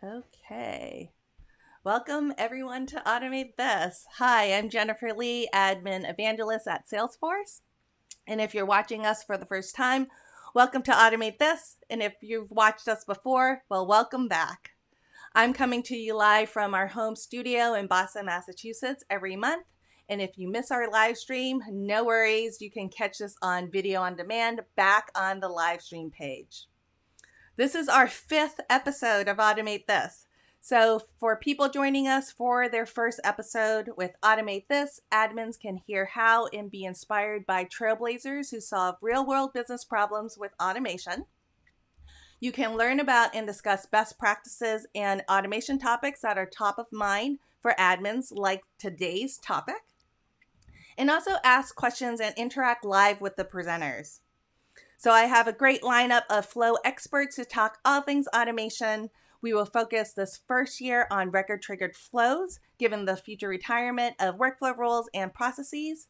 Okay. Welcome everyone to Automate This. Hi, I'm Jennifer Lee, Admin Evangelist at Salesforce. And if you're watching us for the first time, welcome to Automate This. And if you've watched us before, well, welcome back. I'm coming to you live from our home studio in Boston, Massachusetts every month. And if you miss our live stream, no worries. You can catch this on video on demand back on the live stream page. This is our 5th episode of Automate This. So for people joining us for their first episode with Automate This, admins can hear how and be inspired by trailblazers who solve real-world business problems with automation. You can learn about and discuss best practices and automation topics that are top of mind for admins, like today's topic, and also ask questions and interact live with the presenters. So I have a great lineup of flow experts to talk all things automation. We will focus this first year on record-triggered flows, given the future retirement of workflow rules and processes.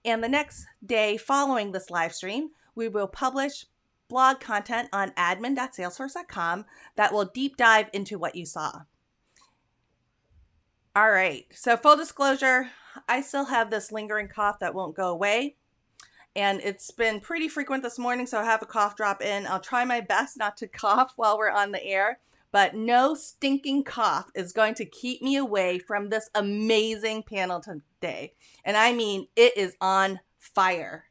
And the next day following this live stream, we will publish blog content on admin.salesforce.com that will deep dive into what you saw. All right, so full disclosure, I still have this lingering cough that won't go away. And it's been pretty frequent this morning, so I have a cough drop in. I'll try my best not to cough while we're on the air, but no stinking cough is going to keep me away from this amazing panel today. And I mean, it is on fire.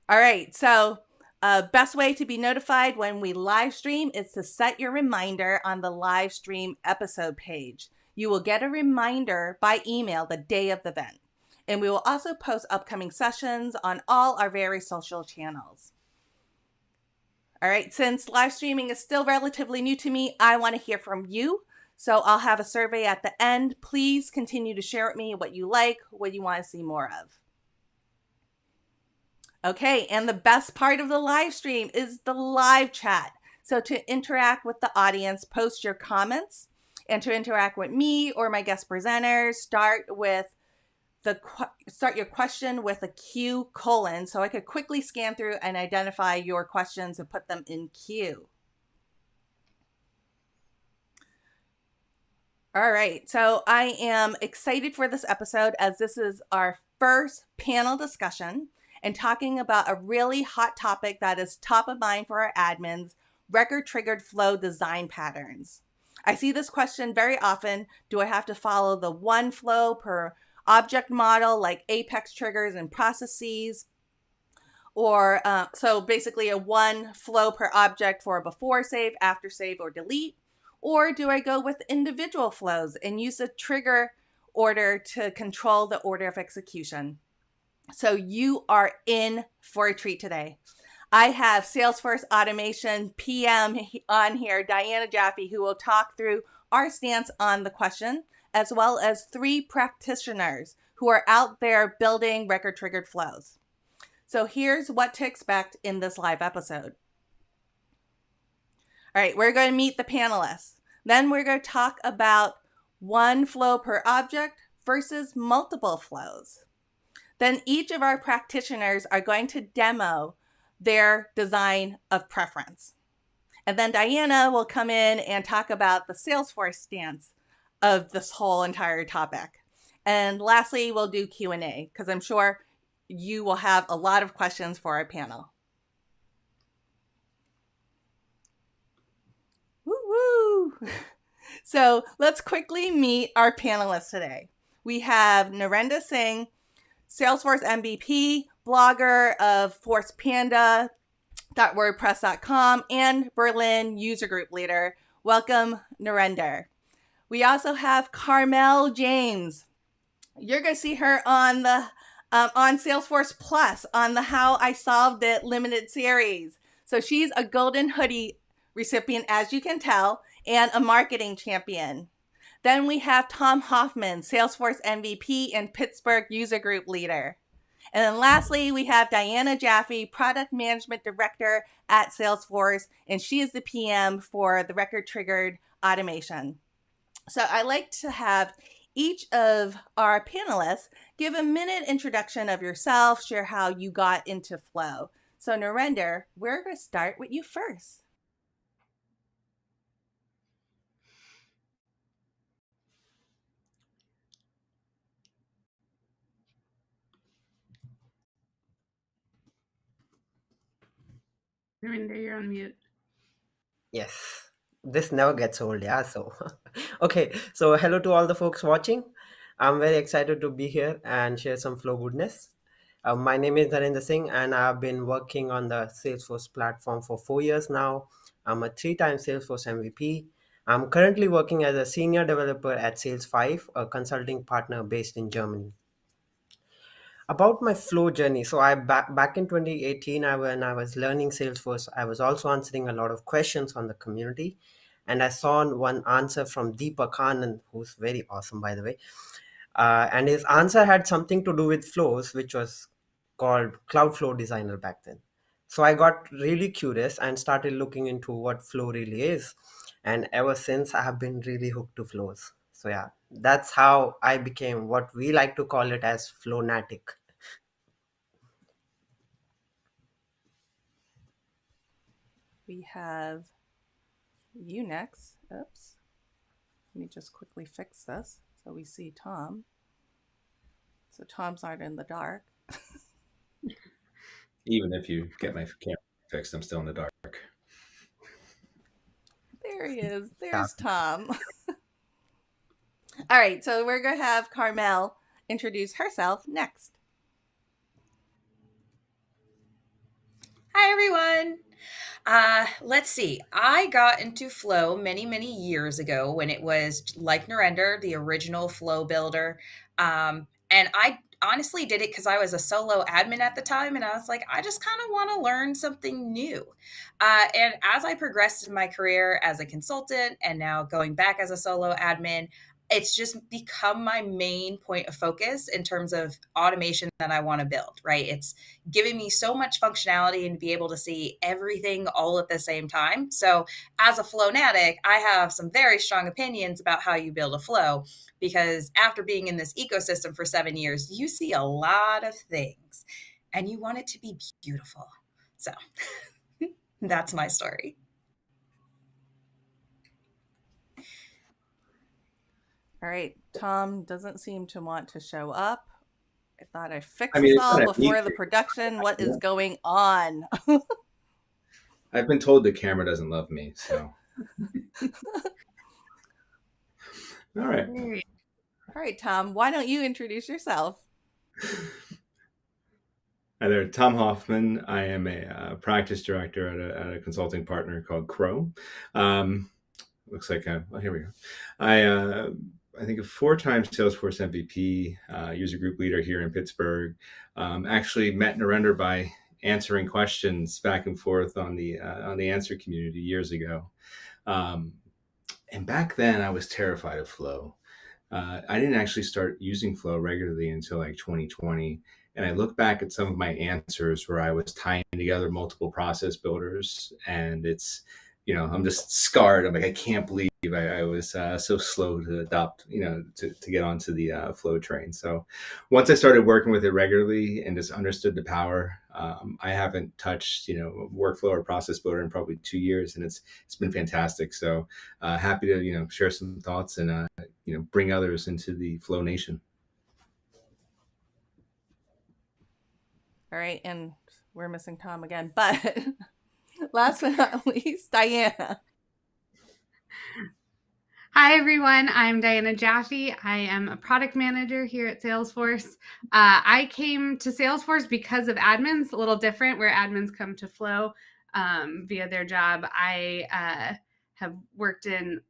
All right, so best way to be notified when we live stream is to set your reminder on the live stream episode page. You will get a reminder by email the day of the event. And we will also post upcoming sessions on all our various social channels. All right, since live streaming is still relatively new to me, I want to hear from you. So I'll have a survey at the end. Please continue to share with me what you like, what you want to see more of. Okay, and the best part of the live stream is the live chat. So to interact with the audience, post your comments, and to interact with me or my guest presenters, start your question with a Q:, so I could quickly scan through and identify your questions and put them in queue. All right, so I am excited for this episode as this is our first panel discussion and talking about a really hot topic that is top of mind for our admins, record-triggered flow design patterns. I see this question very often. Do I have to follow the one flow per object model like Apex triggers and processes, or so basically a one flow per object for a before save, after save, or delete? Or do I go with individual flows and use a trigger order to control the order of execution? So you are in for a treat today. I have Salesforce Automation PM on here, Jaffe, who will talk through our stance on the question, as well as 3 practitioners who are out there building record-triggered flows. So here's what to expect in this live episode. All right, we're going to meet the panelists. Then we're going to talk about one flow per object versus multiple flows. Then each of our practitioners are going to demo their design of preference. And then Diana will come in and talk about the Salesforce stance of this whole entire topic. And lastly, we'll do Q&A because I'm sure you will have a lot of questions for our panel. Woo-woo! So let's quickly meet our panelists today. We have Narender Singh, Salesforce MVP, blogger of forcepanda.wordpress.com, and Berlin user group leader. Welcome, Narender. We also have Karmel James. You're going to see her on the on Salesforce Plus on the How I Solved It limited series. So she's a golden hoodie recipient, as you can tell, and a marketing champion. Then we have Tom Hoffman, Salesforce MVP and Pittsburgh user group leader. And then lastly, we have Diana Jaffe, Product Management Director at Salesforce, and she is the PM for the record-triggered automation. So I like to have each of our panelists give a minute introduction of yourself, share how you got into flow. So Narender, we're going to start with you first. Narender, you're on mute. Yes, this never gets old, yeah. So, okay, so hello to all the folks watching. I'm very excited to be here and share some flow goodness. My name is Narender Singh, and I've been working on the Salesforce platform for 4 years now. I'm a three-time Salesforce MVP. I'm currently working as a senior developer at Sales5, a consulting partner based in Germany. About my flow journey, so I back in 2018, when I was learning Salesforce, I was also answering a lot of questions on the community, and I saw one answer from Deepak Anand, who's very awesome, by the way. And his answer had something to do with flows, which was called Cloud Flow Designer back then. So I got really curious and started looking into what flow really is, and ever since I have been really hooked to flows. So yeah, that's how I became what we like to call it as Flownatic. We have you next. Oops. Let me just quickly fix this so we see Tom. So Tom's not in the dark. Even if you get my camera fixed, I'm still in the dark. There he is. Yeah. There's Tom. All right, so we're going to have Karmel introduce herself next. Hi, everyone. Let's see. I got into Flow many, many years ago when it was like Narender, the original Flow builder. And I honestly did it because I was a solo admin at the time. And I was like, I just kind of want to learn something new. And as I progressed in my career as a consultant and now going back as a solo admin, it's just become my main point of focus in terms of automation that I want to build, right? It's giving me so much functionality and be able to see everything all at the same time. So as a Flownatic, I have some very strong opinions about how you build a flow, because after being in this ecosystem for 7 years, you see a lot of things and you want it to be beautiful. So that's my story. All right, Tom doesn't seem to want to show up. I thought I fixed I mean, this it's all not a need before the to. production. What is Yeah. going on? I've been told the camera doesn't love me, so. All right. All right, Tom, why don't you introduce yourself? Hi there, Tom Hoffman. I am a practice director at a consulting partner called Crow. Looks like, well, here we go. I think a 4-time Salesforce MVP, user group leader here in Pittsburgh. Actually met Narender by answering questions back and forth on the answer community years ago. And back then I was terrified of Flow. I didn't actually start using Flow regularly until like 2020. And I look back at some of my answers where I was tying together multiple process builders, and it's, I'm just scarred. I'm like, I can't believe I was so slow to adopt, to get onto the Flow train. So once I started working with it regularly and just understood the power, I haven't touched, workflow or process builder in probably 2 years, and it's been fantastic. So happy to, share some thoughts and bring others into the Flow Nation. All right, and we're missing Tom again, but last but not least, Diana. Hi, everyone. I'm Diana Jaffe. I am a product manager here at Salesforce. I came to Salesforce because of admins, a little different, where admins come to Flow via their job. I have worked in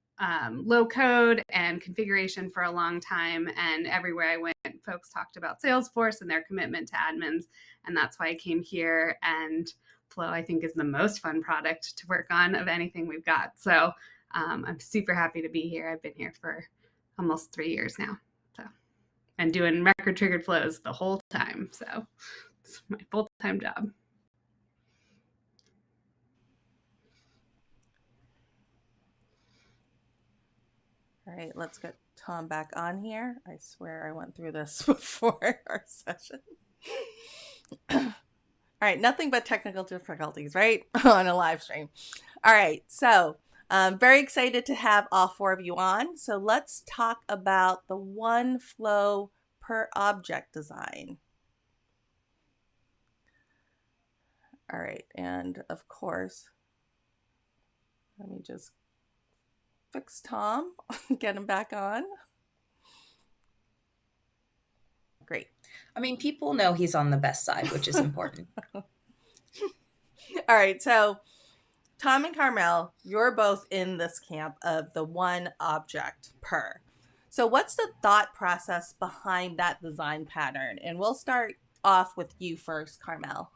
low code and configuration for a long time, and everywhere I went, folks talked about Salesforce and their commitment to admins, and that's why I came here. And Flow, I think, is the most fun product to work on of anything we've got. So I'm super happy to be here. I've been here for almost 3 years now, and doing record triggered flows the whole time. So it's my full-time job. All right, let's get Tom back on here. I swear I went through this before our session. All right, nothing but technical difficulties, right? On a live stream. All right, so very excited to have all 4 of you on. So let's talk about the one flow per object design. All right, and of course, let me just fix Tom, get him back on. Great. I mean, people know he's on the best side, which is important. All right, so Tom and Karmel, you're both in this camp of the one object per. So what's the thought process behind that design pattern? And we'll start off with you first, Karmel.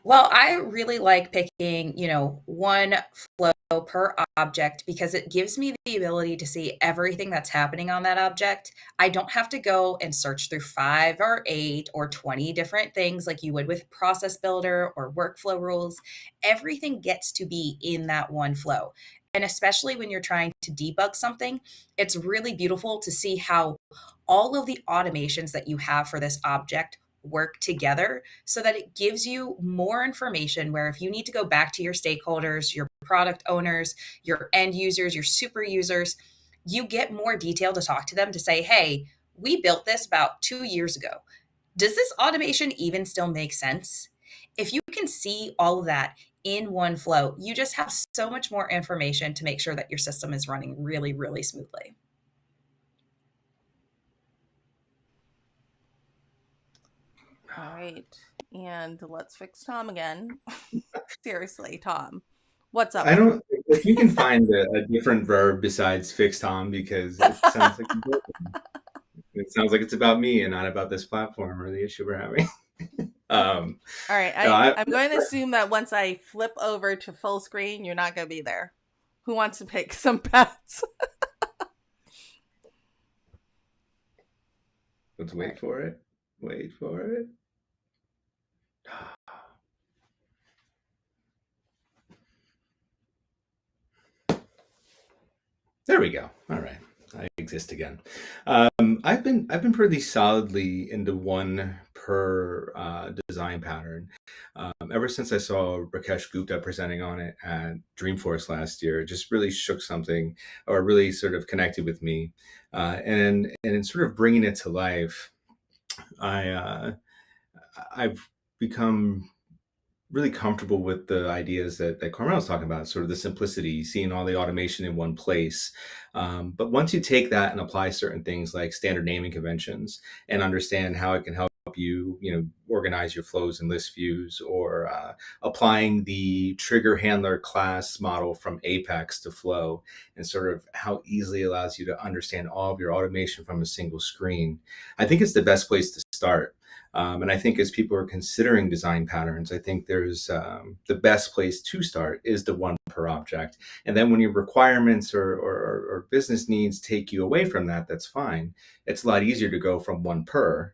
Well, I really like picking, one flow per object because it gives me the ability to see everything that's happening on that object. I don't have to go and search through 5 or 8 or 20 different things like you would with Process Builder or workflow rules. Everything gets to be in that one flow. And especially when you're trying to debug something, it's really beautiful to see how all of the automations that you have for this object work together so that it gives you more information where if you need to go back to your stakeholders, your product owners, your end users, your super users, you get more detail to talk to them to say, hey, we built this about 2 years ago. Does this automation even still make sense? If you can see all of that in one flow, you just have so much more information to make sure that your system is running really, really smoothly. All right, and let's fix Tom again. Seriously, Tom, what's up? I don't. If you can find a different verb besides fix Tom, because it sounds like it's about me and not about this platform or the issue we're having. All right, no, I'm going to assume that once I flip over to full screen, you're not going to be there. Who wants to pick some bets? Let's wait for it. Wait for it. There we go. All right, I exist again. I've been pretty solidly into one per design pattern ever since I saw Rakesh Gupta presenting on it at Dreamforce last year. It just really shook something, or really sort of connected with me, and in sort of bringing it to life, I've become really comfortable with the ideas that Karmel was talking about, sort of the simplicity, seeing all the automation in one place. But once you take that and apply certain things like standard naming conventions and understand how it can help you, organize your flows and list views, or applying the trigger handler class model from Apex to Flow, and sort of how easily it allows you to understand all of your automation from a single screen, I think it's the best place to start. And I think as people are considering design patterns, I think there's the best place to start is the one per object. And then when your requirements or business needs take you away from that, that's fine. It's a lot easier to go from one per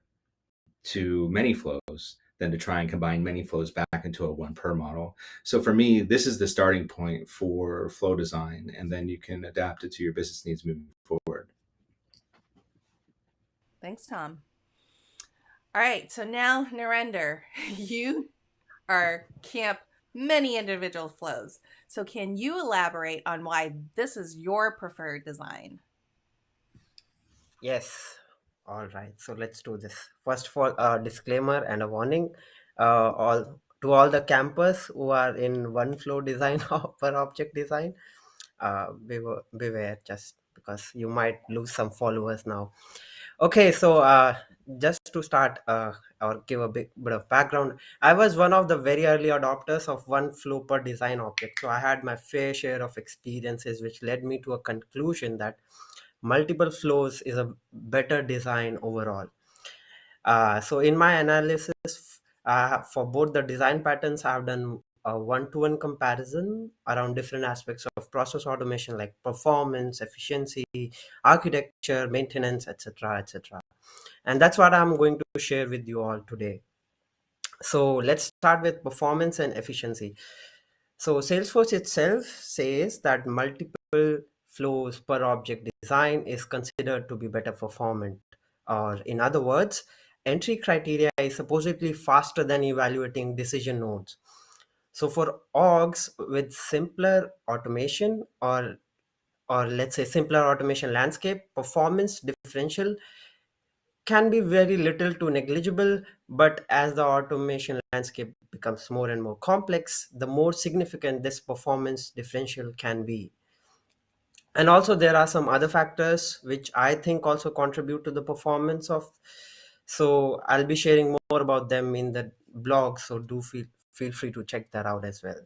to many flows than to try and combine many flows back into a one per model. So for me, this is the starting point for flow design, and then you can adapt it to your business needs moving forward. Thanks, Tom. All right, so now, Narender, you are camp many individual flows. So can you elaborate on why this is your preferred design? Yes. All right. So let's do this. First of all, a disclaimer and a warning. All the campers who are in one flow design or per object design, beware, just because you might lose some followers now. Okay, so just to start or give a bit of background, I was one of the very early adopters of one flow per design object. So I had my fair share of experiences, which led me to a conclusion that multiple flows is a better design overall. So in my analysis, for both the design patterns, I've done a one-to-one comparison around different aspects of process automation like performance, efficiency, architecture, maintenance, etc., etc. And that's what I'm going to share with you all today. So let's start with performance and efficiency. So Salesforce itself says that multiple flows per object design is considered to be better performant. Or in other words, entry criteria is supposedly faster than evaluating decision nodes. So for orgs with simpler automation or let's say simpler automation landscape, performance differential can be very little to negligible, but as the automation landscape becomes more and more complex, the more significant this performance differential can be. And also there are some other factors which I think also contribute to the performance of, so I'll be sharing more about them in the blog, so do feel free to check that out as well.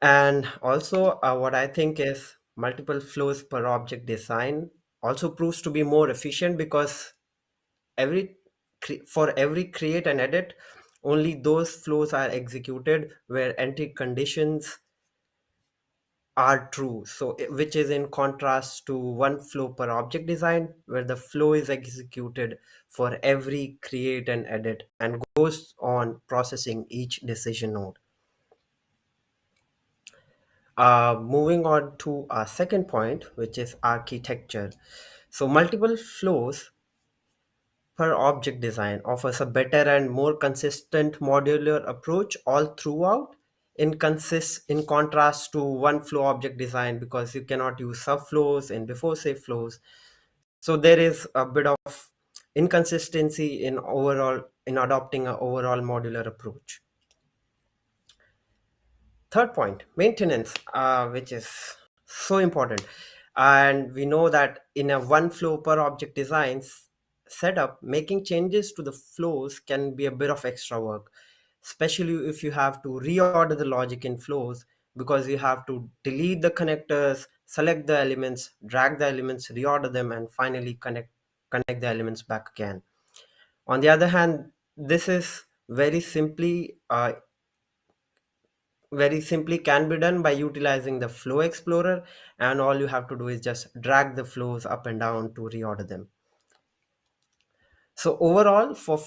And also what I think is multiple flows per object design also proves to be more efficient, because every for every create and edit, only those flows are executed where entry conditions are true, so which is in contrast to one flow per object design where the flow is executed for every create and edit and goes on processing each decision node. Moving on to our second point, which is architecture. So multiple flows per object design offers a better and more consistent modular approach all throughout, in contrast to one flow object design, because you cannot use subflows in before save flows. So there is a bit of inconsistency in adopting an overall modular approach. Third point, maintenance, which is so important. And we know that in a one flow per object designs setup, making changes to the flows can be a bit of extra work, especially if you have to reorder the logic in flows, because you have to delete the connectors, select the elements, drag the elements, reorder them, and finally connect the elements back again. On the other hand, this is very simply can be done by utilizing the flow explorer, and all you have to do is just drag the flows up and down to reorder them. So overall, for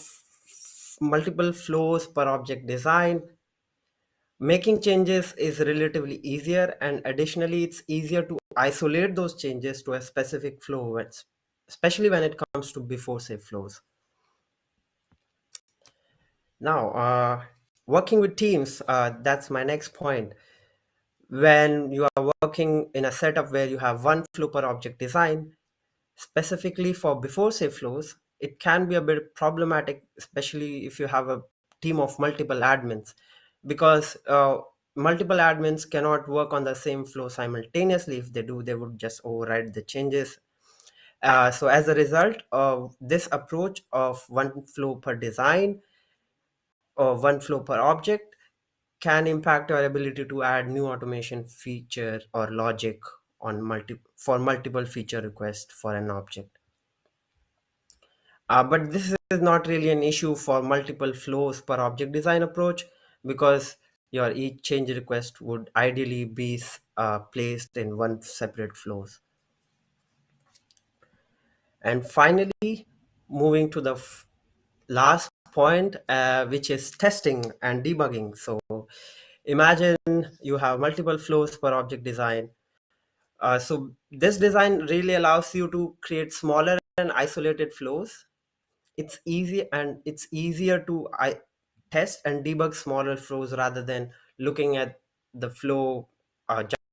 multiple flows per object design, making changes is relatively easier, and additionally it's easier to isolate those changes to a specific flow, especially when it comes to before save flows. Now working with teams, that's my next point. When you are working in a setup where you have one flow per object design, specifically for before save flows, it can be a bit problematic, especially if you have a team of multiple admins, because multiple admins cannot work on the same flow simultaneously. If they do, they would just override the changes. So as a result of this approach of one flow per design or one flow per object can impact your ability to add new automation feature or logic on multiple feature requests for an object. But this is not really an issue for multiple flows per object design approach, because your each change request would ideally be placed in one separate flows. And finally, moving to the last point, which is testing and debugging. So imagine you have multiple flows per object design. So this design really allows you to create smaller and isolated flows. It's easier to test and debug smaller flows rather than looking at the flow,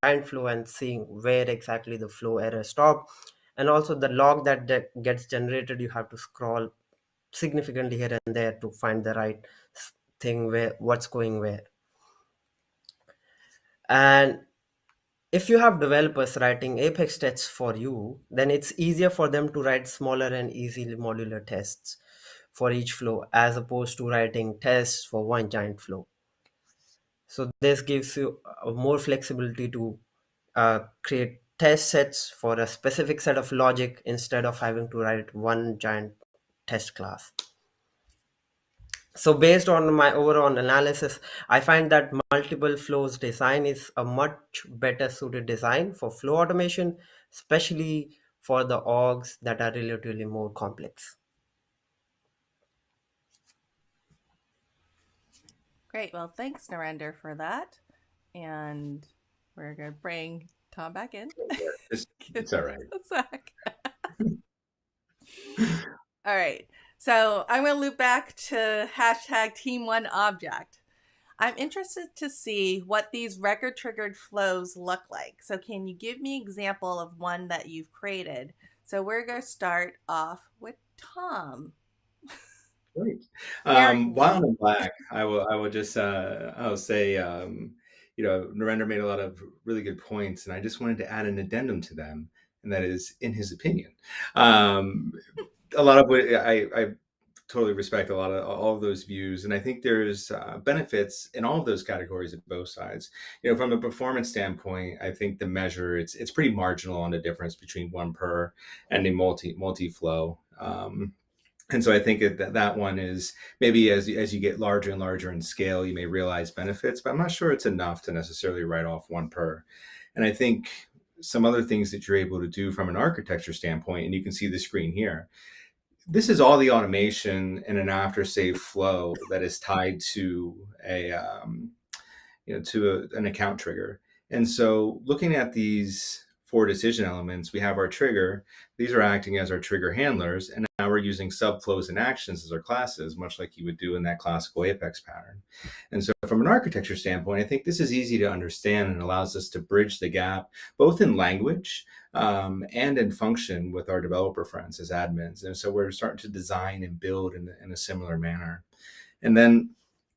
giant flow, and seeing where exactly the flow error stop. And also the log that gets generated, you have to scroll significantly here and there to find the right thing, where what's going where. And if you have developers writing Apex tests for you, then it's easier for them to write smaller and easily modular tests for each flow, as opposed to writing tests for one giant flow. So this gives you more flexibility to create test sets for a specific set of logic instead of having to write one giant test class. So based on my overall analysis, I find that multiple flows design is a much better suited design for flow automation, especially for the orgs that are relatively more complex. Great. Well, thanks, Narender, for that. And we're going to bring Tom back in. It's all right. A sec. All right. So I'm going to loop back to hashtag Team1Object. I'm interested to see what these record triggered flows look like. So can you give me an example of one that you've created So we're going to start off with Tom. Great. Very While neat. I'm back, I will just I'll say Narender made a lot of really good points, and I just wanted to add an addendum to them, and that is, in his opinion, um, a lot of what I totally respect a lot of all of those views, and I think there's benefits in all of those categories at both sides. From a performance standpoint, I think the measure it's pretty marginal on the difference between one per and a multi flow. And so I think that one is maybe as you get larger and larger in scale, you may realize benefits, but I'm not sure it's enough to necessarily write off one per. And I think some other things that you're able to do from an architecture standpoint, and you can see the screen here, this is all the automation in an after save flow that is tied to an account trigger. And so looking at these four decision elements, we have our trigger. These are acting as our trigger handlers. And now we're using subflows and actions as our classes, much like you would do in that classical Apex pattern. And so from an architecture standpoint, I think this is easy to understand and allows us to bridge the gap, both in language and in function with our developer friends as admins. And so we're starting to design and build in a similar manner. And then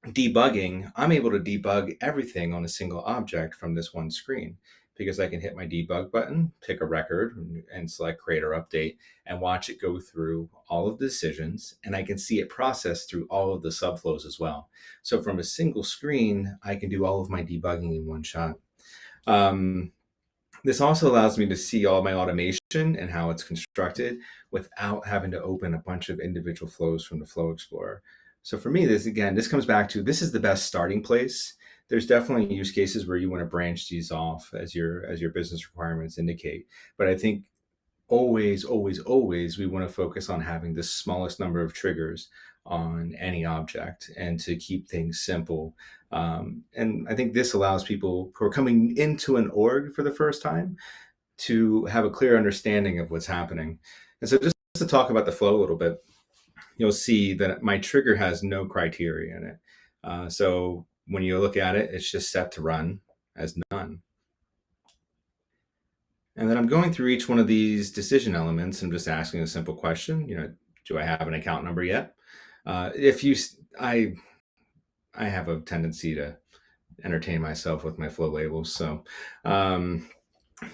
debugging, I'm able to debug everything on a single object from this one screen because I can hit my debug button, pick a record, and select create or update, and watch it go through all of the decisions, and I can see it process through all of the subflows as well. So from a single screen, I can do all of my debugging in one shot. This also allows me to see all my automation and how it's constructed without having to open a bunch of individual flows from the Flow Explorer. So for me, this comes back to, this is the best starting place. There's definitely use cases where you want to branch these off as your business requirements indicate. But I think always, we want to focus on having the smallest number of triggers on any object and to keep things simple. And I think this allows people who are coming into an org for the first time to have a clear understanding of what's happening. And so just to talk about the flow a little bit, you'll see that my trigger has no criteria in it. So when you look at it, it's just set to run as none. And then I'm going through each one of these decision elements and just asking a simple question. Do I have an account number yet? I have a tendency to entertain myself with my flow labels. So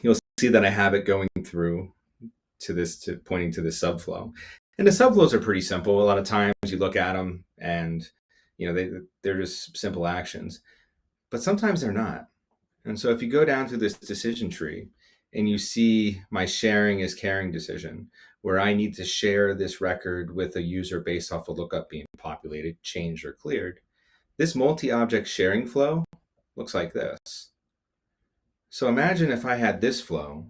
you'll see that I have it going through to pointing to the subflow. And the subflows are pretty simple. A lot of times you look at them and they're just simple actions, but sometimes they're not. And so if you go down through this decision tree and you see my sharing is caring decision, where I need to share this record with a user based off a lookup being populated, changed, or cleared, this multi-object sharing flow looks like this. So imagine if I had this flow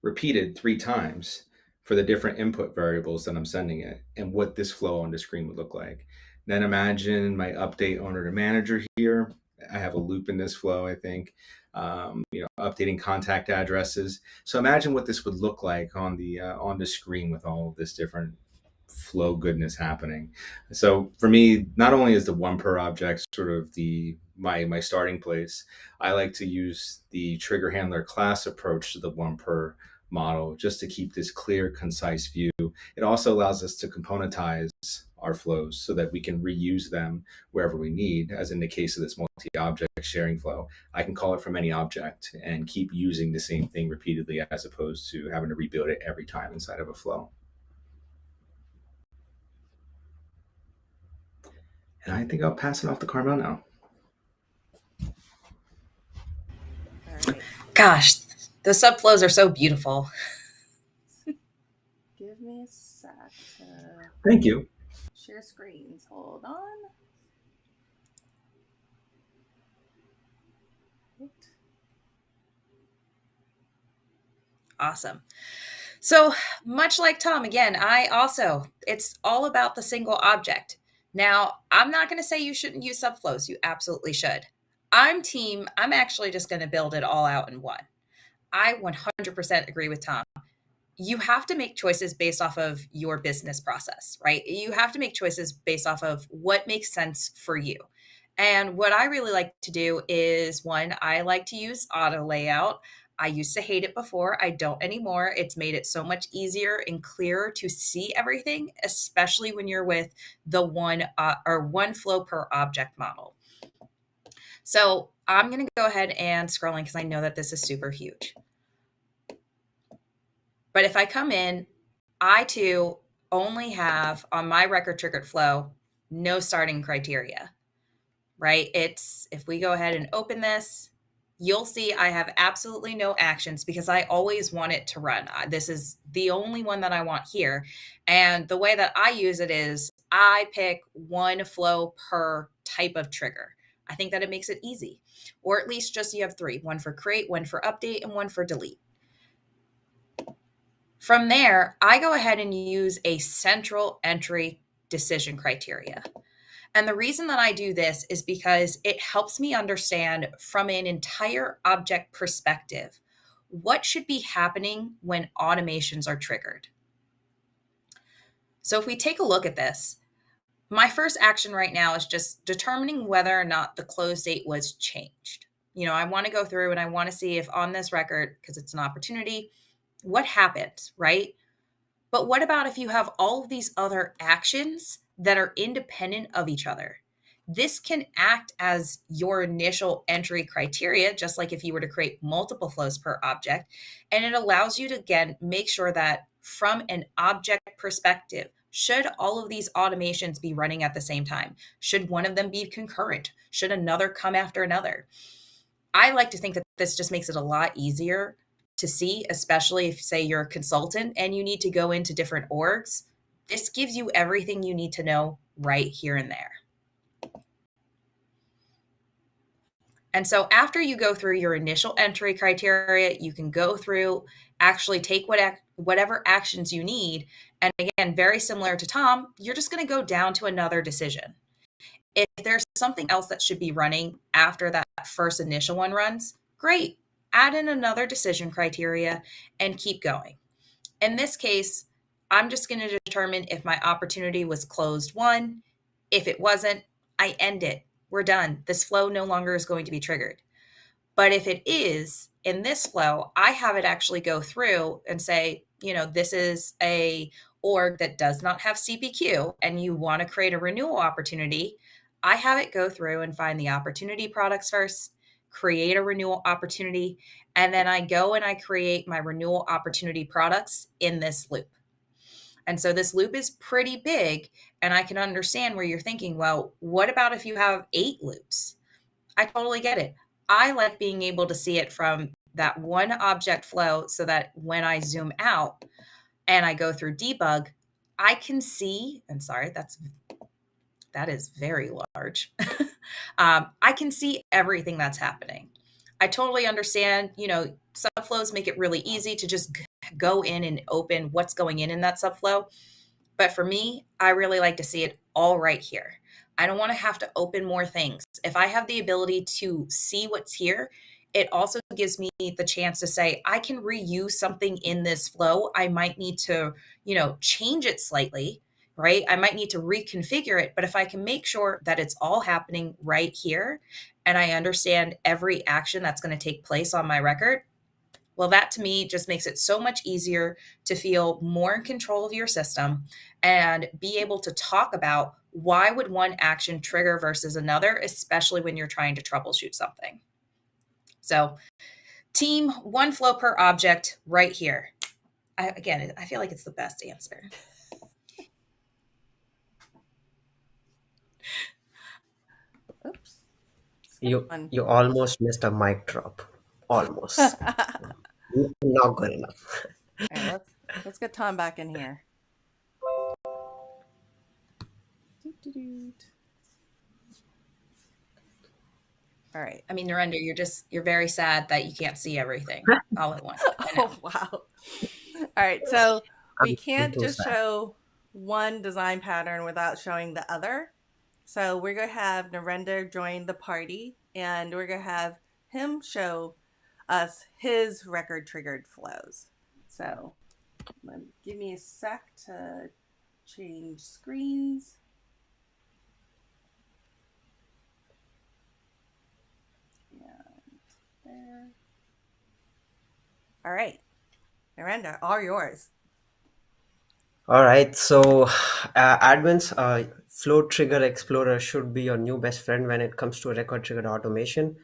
repeated 3 times for the different input variables that I'm sending it, and what this flow on the screen would look like. Then imagine my update owner to manager here. I have a loop in this flow, I think, updating contact addresses. So imagine what this would look like on the screen with all of this different flow goodness happening. So for me, not only is the one per object sort of my starting place, I like to use the trigger handler class approach to the one per model just to keep this clear, concise view. It also allows us to componentize our flows so that we can reuse them wherever we need. As in the case of this multi-object sharing flow, I can call it from any object and keep using the same thing repeatedly as opposed to having to rebuild it every time inside of a flow. And I think I'll pass it off to Karmel now. All right. Gosh, the subflows are so beautiful. Give me a sec to Thank you. share screens. Hold on. Right. Awesome. So much like Tom, again, it's all about the single object. Now, I'm not going to say you shouldn't use subflows. You absolutely should. I'm actually just going to build it all out in one. I 100% agree with Tom. You have to make choices based off of your business process, right? You have to make choices based off of what makes sense for you. And what I really like to do is, one, I like to use auto layout. I used to hate it before. I don't anymore. It's made it so much easier and clearer to see everything, especially when you're with the one flow per object model. So I'm going to go ahead and scroll in because I know that this is super huge. But if I come in, I too only have on my record triggered flow, no starting criteria, right? If we go ahead and open this, you'll see I have absolutely no actions because I always want it to run. This is the only one that I want here. And the way that I use it is I pick one flow per type of trigger. I think that it makes it easy, or at least just you have three, one for create, one for update, and one for delete. From there, I go ahead and use a central entry decision criteria. And the reason that I do this is because it helps me understand from an entire object perspective what should be happening when automations are triggered. So if we take a look at this, my first action right now is just determining whether or not the close date was changed. I want to go through and I want to see if on this record, because it's an opportunity, what happened, right? But what about if you have all of these other actions that are independent of each other? This can act as your initial entry criteria, just like if you were to create multiple flows per object. And it allows you to, again, make sure that from an object perspective, should all of these automations be running at the same time? Should one of them be concurrent? Should another come after another? I like to think that this just makes it a lot easier to see, especially if, say, you're a consultant and you need to go into different orgs. This gives you everything you need to know right here and there. And so after you go through your initial entry criteria, you can go through, actually take whatever actions you need. And again, very similar to Tom, you're just going to go down to another decision. If there's something else that should be running after that first initial one runs, great. Add in another decision criteria and keep going. In this case, I'm just going to determine if my opportunity was closed one. If it wasn't, I end it. We're done. This flow no longer is going to be triggered. But if it is, in this flow, I have it actually go through and say, this is a org that does not have CPQ and you want to create a renewal opportunity. I have it go through and find the opportunity products first, create a renewal opportunity, and then I go and I create my renewal opportunity products in this loop. And so this loop is pretty big, and I can understand where you're thinking, well, what about if you have 8 loops? I totally get it. I like being able to see it from that one object flow so that when I zoom out and I go through debug, I can see, and sorry, that is very large. I can see everything that's happening. I totally understand, subflows make it really easy to just go in and open what's going in that subflow. But for me, I really like to see it all right here. I don't want to have to open more things. If I have the ability to see what's here, it also gives me the chance to say, I can reuse something in this flow. I might need to, change it slightly, right? I might need to reconfigure it. But if I can make sure that it's all happening right here, and I understand every action that's going to take place on my record, well, that to me just makes it so much easier to feel more in control of your system and be able to talk about why would one action trigger versus another, especially when you're trying to troubleshoot something. So team, one flow per object right here. I feel like it's the best answer. Oops. You almost missed a mic drop. Almost. Not good enough. All right, let's get Tom back in here. All right. I mean, Narender, you're very sad that you can't see everything all at once. Oh, wow. All right. So we can't just show one design pattern without showing the other. So we're going to have Narender join the party, and we're going to have him show us his record triggered flows. So give me a sec to change screens. And there. All right, Narender, all yours. All right, so admins, Flow Trigger Explorer should be your new best friend when it comes to record triggered automation.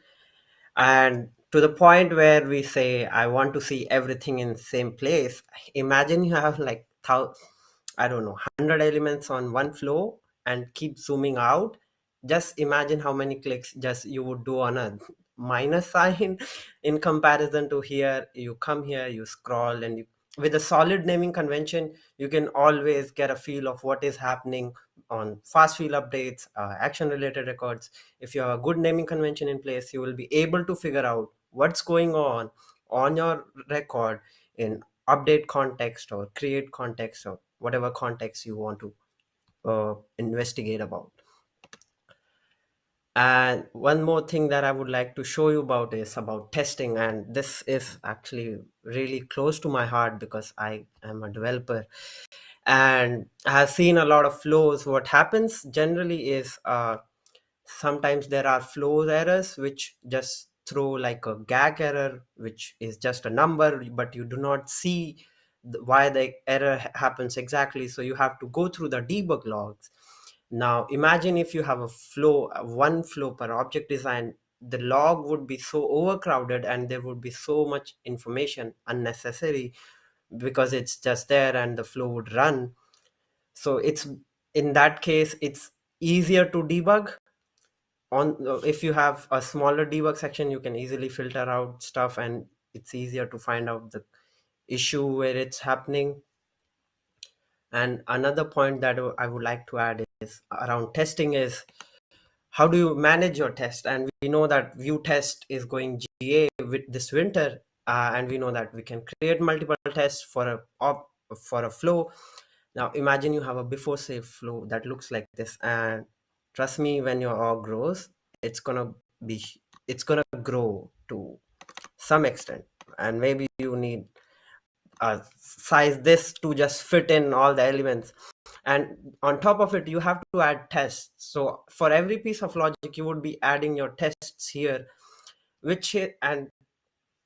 And to the point where we say, I want to see everything in the same place. Imagine you have like, I don't know, 100 elements on one flow and keep zooming out. Just imagine how many clicks just you would do on a minus sign in comparison to here. You come here, you scroll, and with a solid naming convention, you can always get a feel of what is happening on fast field updates, action related records. If you have a good naming convention in place, you will be able to figure out what's going on your record in update context or create context or whatever context you want to investigate about. And one more thing that I would like to show you about is about testing. And this is actually really close to my heart because I am a developer and I have seen a lot of flows. What happens generally is sometimes there are flow errors which just throw like a gag error, which is just a number, but you do not see why the error happens exactly. So you have to go through the debug logs. Now imagine if you have a flow, one flow per object design, the log would be so overcrowded and there would be so much information unnecessary because it's just there and the flow would run. So it's, in that case, it's easier to debug. On if you have a smaller debug section, you can easily filter out stuff and it's easier to find out the issue where it's happening. And another point that I would like to add is around testing is, how do you manage your test? And we know that Vue test is going GA with this winter, and we know that we can create multiple tests for a flow. Now imagine you have a before save flow that looks like this, and trust me, when your org grows, it's gonna be it's gonna grow to some extent, and maybe you need size this to just fit in all the elements. And on top of it, you have to add tests. So for every piece of logic, you would be adding your tests here, and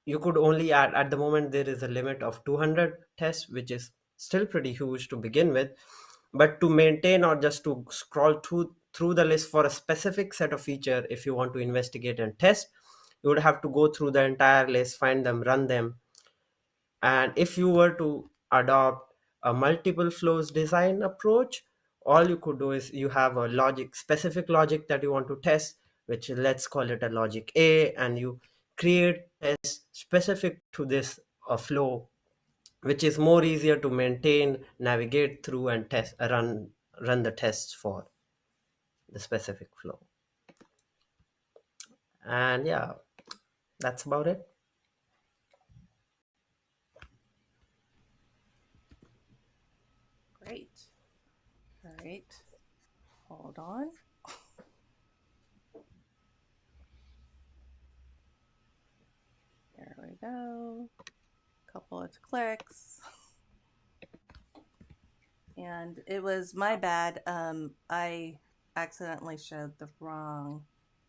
you could only add, at the moment there is a limit of 200 tests, which is still pretty huge to begin with. But to maintain or just to scroll through the list for a specific set of feature, if you want to investigate and test, you would have to go through the entire list, find them, run them. And if you were to adopt a multiple flows design approach, all you could do is you have a specific logic that you want to test, which let's call it a logic A, and you create tests specific to this flow, which is more easier to maintain, navigate through, and run the tests for the specific flow. And yeah, that's about it. Great. All right. Hold on. There we go. Couple of clicks. And it was my bad. I accidentally showed the wrong,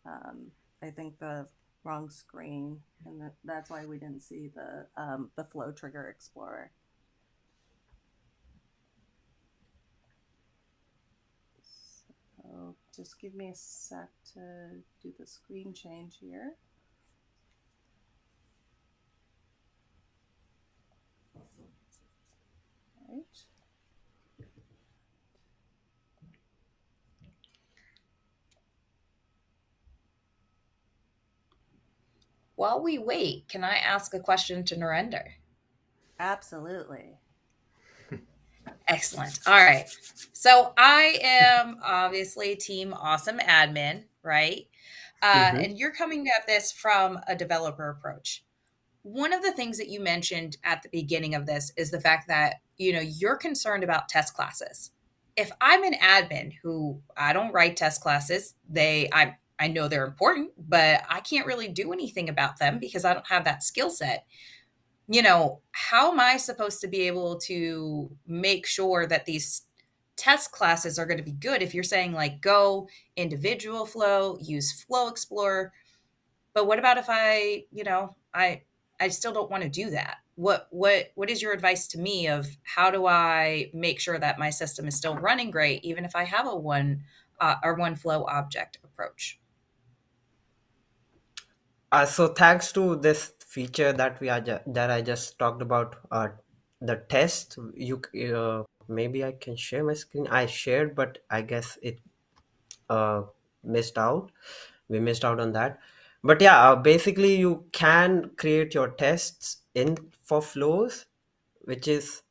I think the wrong screen, and that's why we didn't see the Flow Trigger Explorer. So just give me a sec to do the screen change here. All right. While we wait, can I ask a question to Narender? Absolutely. Excellent. All right. So I am obviously Team Awesome Admin, right? And you're coming at this from a developer approach. One of the things that you mentioned at the beginning of this is the fact that, you're concerned about test classes. If I'm an admin who I don't write test classes, I know they're important, but I can't really do anything about them because I don't have that skill set. How am I supposed to be able to make sure that these test classes are going to be good if you're saying like go individual flow, use Flow Explorer? But what about if I I still don't want to do that. What is your advice to me of how do I make sure that my system is still running great, even if I have a one flow object approach? So thanks to this feature that that I just talked about, the test, maybe I can share my screen. I shared, but I guess it uh, missed out. We missed out on that. But yeah, basically you can create your tests in for flows, which is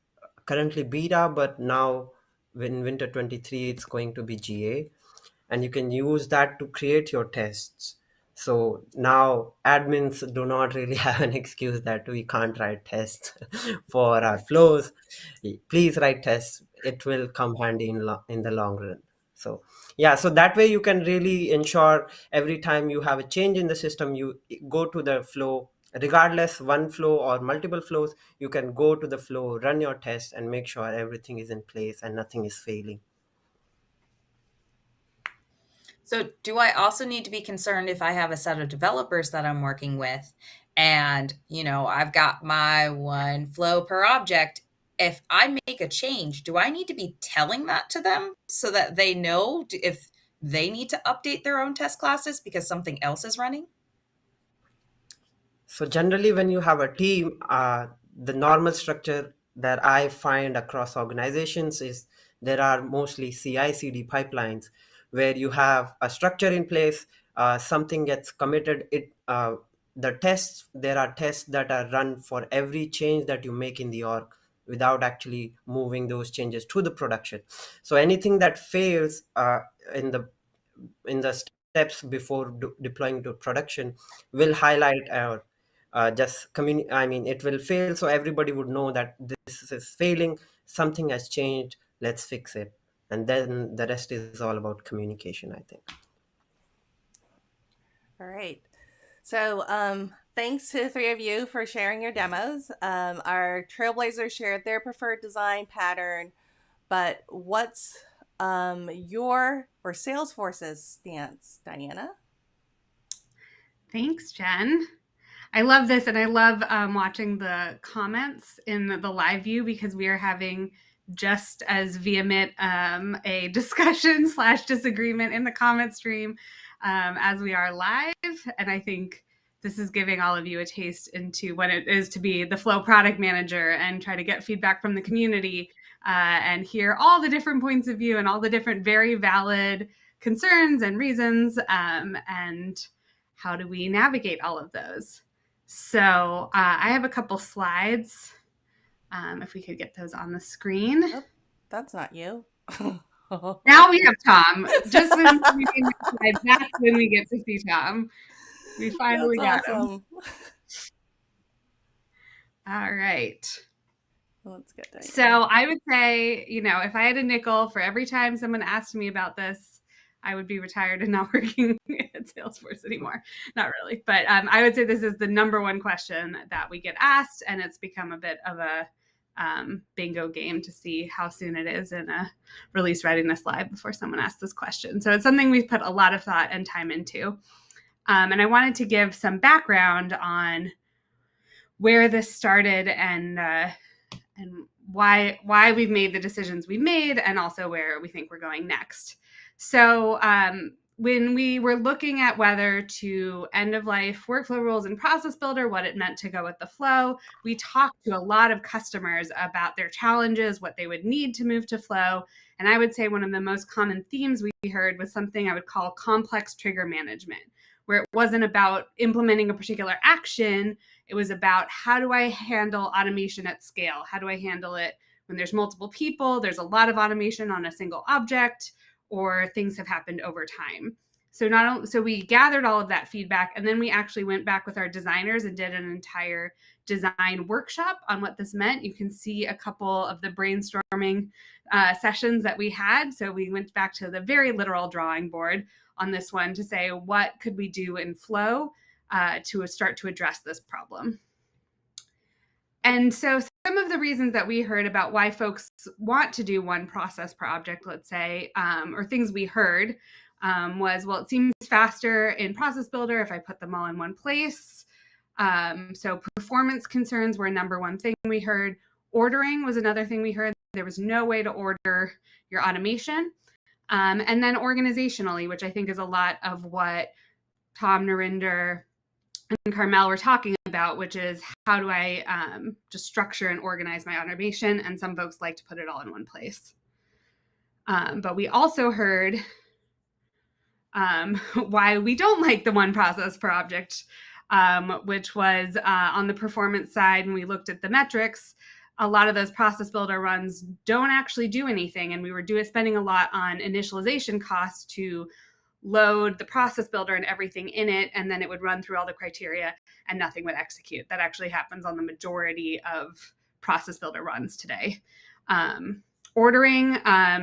currently beta, but now in winter 23 it's going to be GA, and you can use that to create your tests. So now admins do not really have an excuse that we can't write tests for our flows. Please write tests. It will come handy in the long run. So yeah, so that way you can really ensure every time you have a change in the system, you go to the flow, regardless one flow or multiple flows, you can go to the flow, run your test, and make sure everything is in place and nothing is failing. So do I also need to be concerned if I have a set of developers that I'm working with and, I've got my one flow per object? If I make a change, do I need to be telling that to them so that they know if they need to update their own test classes because something else is running? So generally, when you have a team, the normal structure that I find across organizations is there are mostly CI/CD pipelines where you have a structure in place. Something gets committed. There are tests that are run for every change that you make in the org without actually moving those changes to the production. So anything that fails in the steps before deploying to production will highlight our it will fail, so everybody would know that this is failing, something has changed, let's fix it, and then the rest is all about communication, I think. All right. So thanks to the three of you for sharing your demos. Our Trailblazers shared their preferred design pattern, but what's your or Salesforce's stance, Diana? Thanks, Jen. I love this, and I love watching the comments in the live view because we are having just as vehement a discussion / disagreement in the comment stream as we are live. And I think this is giving all of you a taste into what it is to be the Flow product manager and try to get feedback from the community and hear all the different points of view and all the different very valid concerns and reasons, and how do we navigate all of those. So I have a couple slides. If we could get those on the screen. Oh, that's not you. Now we have Tom. Just when we need the slide, that's when we get to see Tom. We finally got him. All right. Let's get that. So I would say, if I had a nickel for every time someone asked me about this, I would be retired and not working at Salesforce anymore. Not really. But I would say this is the number one question that we get asked, and it's become a bit of a bingo game to see how soon it is in a release readiness live before someone asks this question. So it's something we've put a lot of thought and time into. And I wanted to give some background on where this started and why we've made the decisions we made, and also where we think we're going next. So when we were looking at whether to end of life workflow rules and process builder, what it meant to go with the flow, we talked to a lot of customers about their challenges, what they would need to move to flow. And I would say one of the most common themes we heard was something I would call complex trigger management, where it wasn't about implementing a particular action. It was about, how do I handle automation at scale? How do I handle it when there's multiple people, there's a lot of automation on a single object, or things have happened over time? So we gathered all of that feedback, and then we actually went back with our designers and did an entire design workshop on what this meant. You can see a couple of the brainstorming sessions that we had. So we went back to the very literal drawing board on this one to say, what could we do in Flow to start to address this problem? And so some of the reasons that we heard about why folks want to do one process per object, let's say, or things we heard was, well, it seems faster in Process Builder if I put them all in one place. So performance concerns were number one thing we heard. Ordering was another thing we heard. There was no way to order your automation. And then organizationally, which I think is a lot of what Tom, Narender, and Karmel were talking about, which is how do I just structure and organize my automation? And some folks like to put it all in one place. But we also heard why we don't like the one process per object, which was on the performance side. When we looked at the metrics, a lot of those process builder runs don't actually do anything. And we were spending a lot on initialization costs to load the process builder and everything in it, and then it would run through all the criteria and nothing would execute. That actually happens on the majority of process builder runs today. Ordering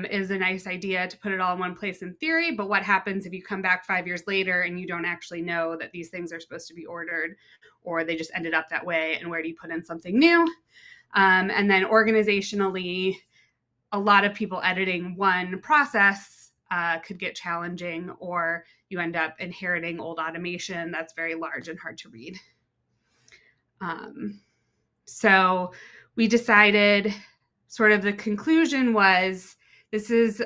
is a nice idea to put it all in one place in theory, but what happens if you come back 5 years later and you don't actually know that these things are supposed to be ordered, or they just ended up that way, and where do you put in something new? And then organizationally, a lot of people editing one process could get challenging, or you end up inheriting old automation that's very large and hard to read. So we decided, sort of the conclusion was, this is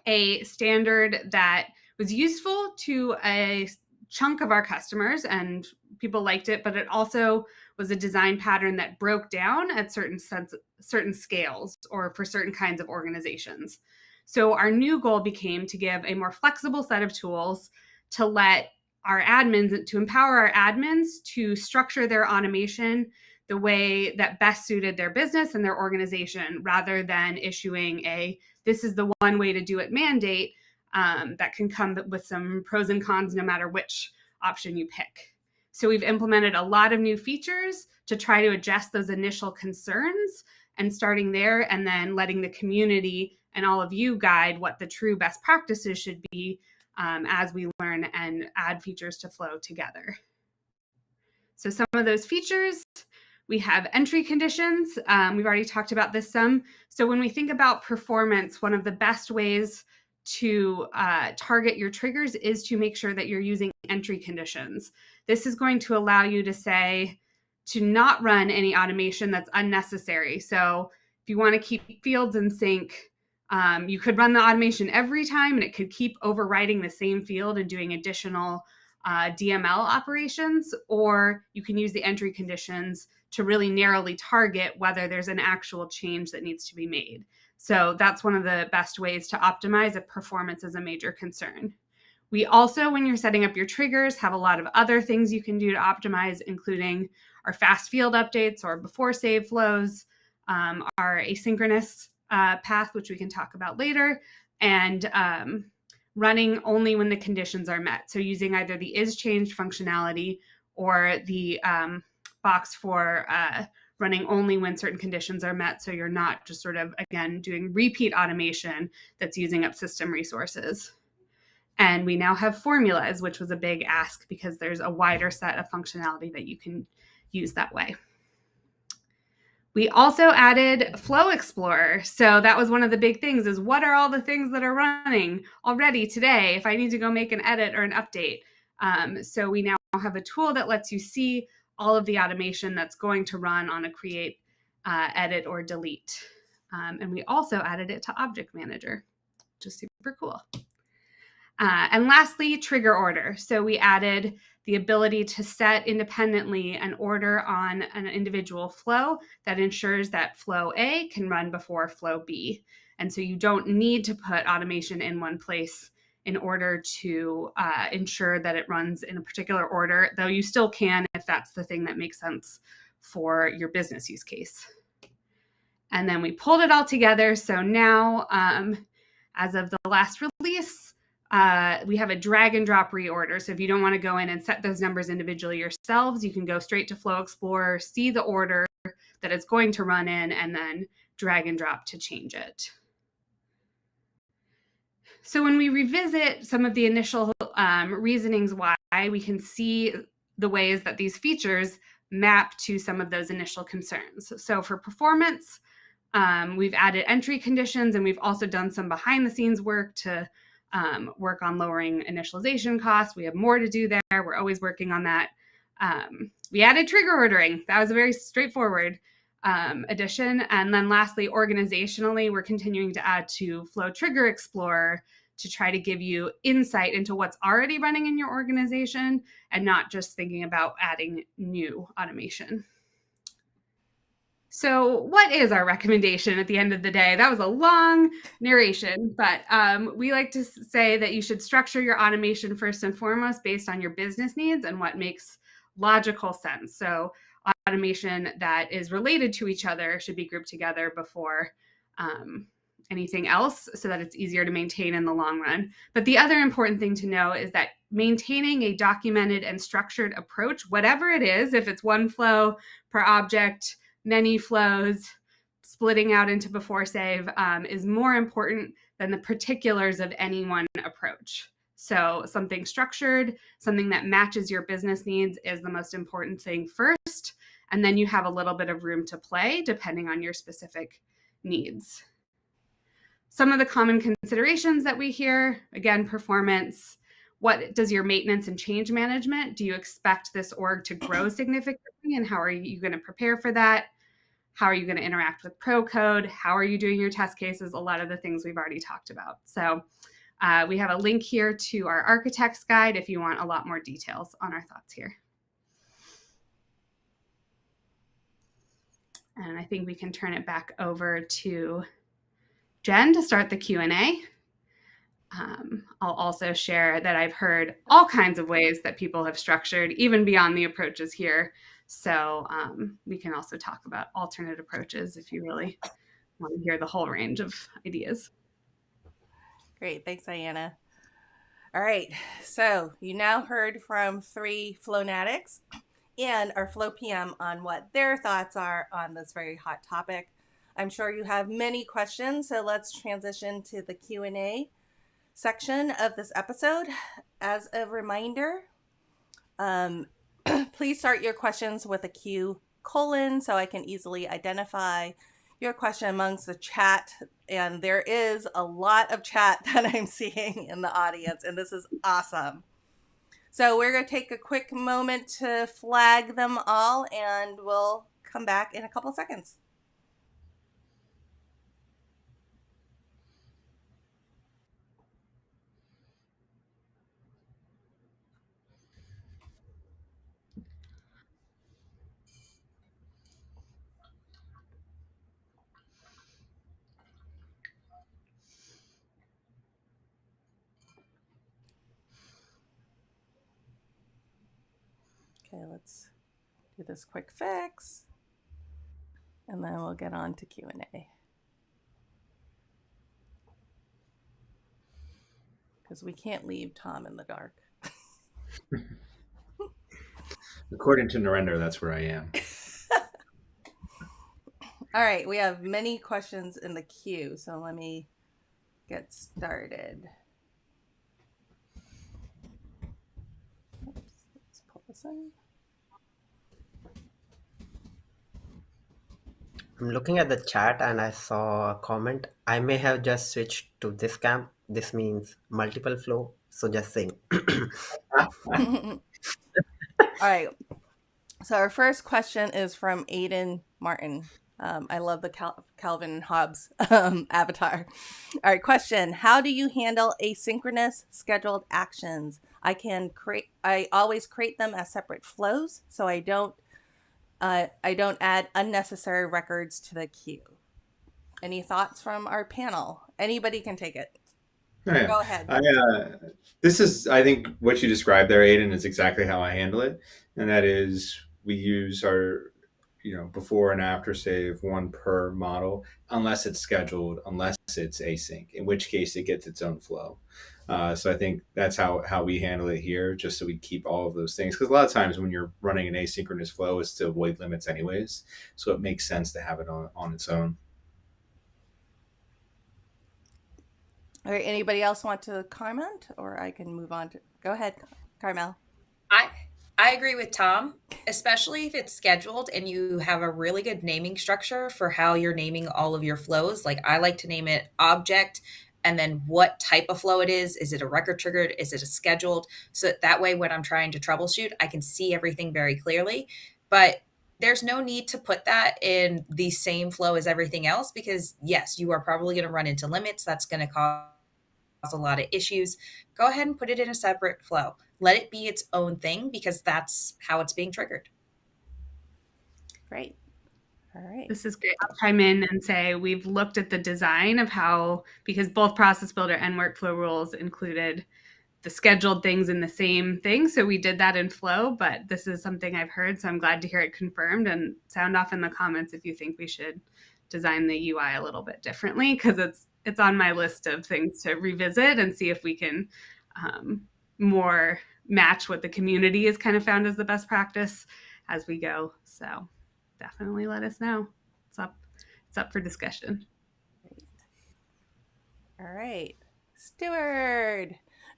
a standard that was useful to a chunk of our customers and people liked it, but it also was a design pattern that broke down at certain scales or for certain kinds of organizations. So our new goal became to give a more flexible set of tools to let our admins, to empower our admins to structure their automation the way that best suited their business and their organization, rather than issuing this is the one way to do it mandate that can come with some pros and cons no matter which option you pick. So we've implemented a lot of new features to try to address those initial concerns, and starting there and then letting the community and all of you guide what the true best practices should be as we learn and add features to Flow together. So some of those features, we have entry conditions. We've already talked about this some. So when we think about performance, one of the best ways to target your triggers is to make sure that you're using entry conditions. This is going to allow you to say, to not run any automation that's unnecessary. So if you want to keep fields in sync, you could run the automation every time and it could keep overriding the same field and doing additional DML operations, or you can use the entry conditions to really narrowly target whether there's an actual change that needs to be made. So that's one of the best ways to optimize if performance is a major concern. We also, when you're setting up your triggers, have a lot of other things you can do to optimize, including our fast field updates or before save flows, our asynchronous path, which we can talk about later, and running only when the conditions are met. So using either the isChanged functionality or the box for running only when certain conditions are met. So you're not just sort of, again, doing repeat automation that's using up system resources. And we now have formulas, which was a big ask because there's a wider set of functionality that you can use that way. We also added Flow Explorer. So that was one of the big things, is what are all the things that are running already today if I need to go make an edit or an update? So we now have a tool that lets you see all of the automation that's going to run on a create, edit, or delete. And we also added it to Object Manager, which is super cool. And lastly, trigger order. So we added the ability to set independently an order on an individual flow that ensures that flow A can run before flow B. And so you don't need to put automation in one place in order to ensure that it runs in a particular order, though you still can if that's the thing that makes sense for your business use case. And then we pulled it all together. So now, as of the last release, we have a drag and drop reorder. So if you don't want to go in and set those numbers individually yourselves, you can go straight to Flow Explorer, see the order that it's going to run in, and then drag and drop to change it. So when we revisit some of the initial reasonings why, we can see the ways that these features map to some of those initial concerns. So for performance, we've added entry conditions, and we've also done some behind the scenes work to work on lowering initialization costs. We have more to do there. We're always working on that. We added trigger ordering. That was a very straightforward addition. And then lastly, organizationally, we're continuing to add to Flow Trigger Explorer to try to give you insight into what's already running in your organization and not just thinking about adding new automation. So what is our recommendation at the end of the day? That was a long narration, but we like to say that you should structure your automation first and foremost based on your business needs and what makes logical sense. So automation that is related to each other should be grouped together before anything else so that it's easier to maintain in the long run. But the other important thing to know is that maintaining a documented and structured approach, whatever it is, if it's one flow per object, many flows, splitting out into before save, is more important than the particulars of any one approach. So something structured, something that matches your business needs is the most important thing first. And then you have a little bit of room to play depending on your specific needs. Some of the common considerations that we hear, again, performance. What does your maintenance and change management? Do you expect this org to grow significantly? And how are you going to prepare for that? How are you going to interact with pro code? How are you doing your test cases? A lot of the things we've already talked about. So we have a link here to our architect's guide if you want a lot more details on our thoughts here. And I think we can turn it back over to Jen to start the Q&A. I'll also share that I've heard all kinds of ways that people have structured, even beyond the approaches here. So we can also talk about alternate approaches if you really want to hear the whole range of ideas. Great. Thanks, Diana. All right. So you now heard from 3 Flownatics and our Flow PM on what their thoughts are on this very hot topic. I'm sure you have many questions, so let's transition to the Q&A section of this episode. As a reminder, please start your questions with a Q: so I can easily identify your question amongst the chat. And there is a lot of chat that I'm seeing in the audience, and this is awesome. So we're going to take a quick moment to flag them all, and we'll come back in a couple seconds. Okay, let's do this quick fix, and then we'll get on to Q&A. Because we can't leave Tom in the dark. According to Narender, that's where I am. All right, we have many questions in the queue, so let me get started. Oops, let's pull this in. I'm looking at the chat and I saw a comment. I may have just switched to this camp. This means multiple flow. So just saying. All right. So our first question is from Aiden Martin. I love the Calvin Hobbes avatar. All right, question. How do you handle asynchronous scheduled actions? I always create them as separate flows, so I don't add unnecessary records to the queue. Any thoughts from our panel? Anybody can take it. Yeah. Go ahead. I think what you described there, Aiden, is exactly how I handle it. And that is we use our, before and after save one per model, unless it's scheduled, unless it's async, in which case it gets its own flow. So I think that's how we handle it here, just so we keep all of those things. Because a lot of times when you're running an asynchronous flow, it's to avoid limits anyways. So it makes sense to have it on its own. All right, anybody else want to comment, or I can move on to, go ahead, Karmel. I agree with Tom, especially if it's scheduled and you have a really good naming structure for how you're naming all of your flows. Like I like to name it object and then what type of flow it is. Is it a record triggered? Is it a scheduled? So that way, when I'm trying to troubleshoot, I can see everything very clearly. But there's no need to put that in the same flow as everything else, because yes, you are probably going to run into limits. That's going to cause a lot of issues. Go ahead and put it in a separate flow. Let it be its own thing, because that's how it's being triggered. Great. All right. This is great. I'll chime in and say we've looked at the design of how, because both Process Builder and Workflow rules included the scheduled things in the same thing. So we did that in Flow, but this is something I've heard. So I'm glad to hear it confirmed, and sound off in the comments if you think we should design the UI a little bit differently, because it's on my list of things to revisit and see if we can more match what the community has kind of found as the best practice as we go. So definitely let us know. It's up for discussion. All right. Stewart.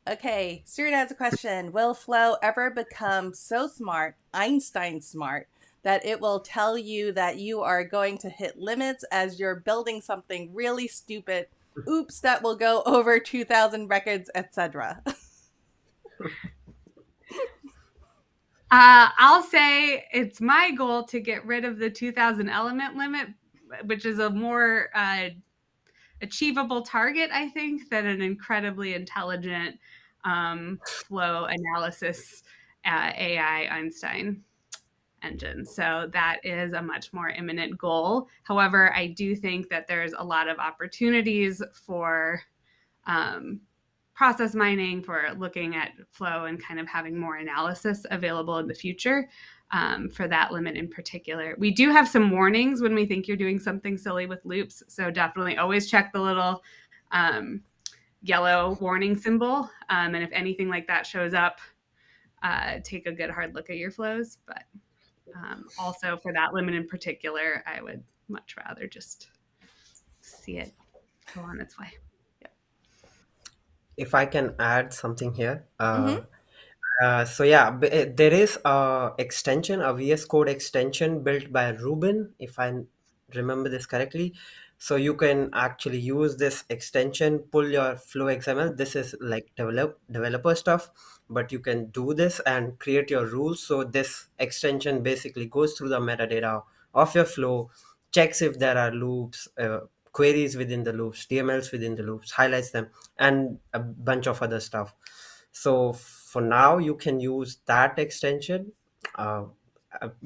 Okay, Stewart has a question. Will Flow ever become so smart, Einstein smart, that it will tell you that you are going to hit limits as you're building something really stupid? Oops, that will go over 2,000 records, etc. I'll say it's my goal to get rid of the 2,000 element limit, which is a more achievable target, I think, than an incredibly intelligent flow analysis AI Einstein engine. So that is a much more imminent goal. However, I do think that there's a lot of opportunities for process mining, for looking at flow and kind of having more analysis available in the future for that limit in particular. We do have some warnings when we think you're doing something silly with loops. So definitely always check the little yellow warning symbol. And if anything like that shows up, take a good hard look at your flows. But also for that limit in particular, I would much rather just see it go on its way. If I can add something here. Mhm. So yeah, there is a extension, a VS Code extension built by Ruben, if I remember this correctly. So you can actually use this extension, pull your Flow XML. This is like developer stuff, but you can do this and create your rules. So this extension basically goes through the metadata of your flow, checks if there are loops, queries within the loops, DMLs within the loops, highlights them, and a bunch of other stuff. So for now, you can use that extension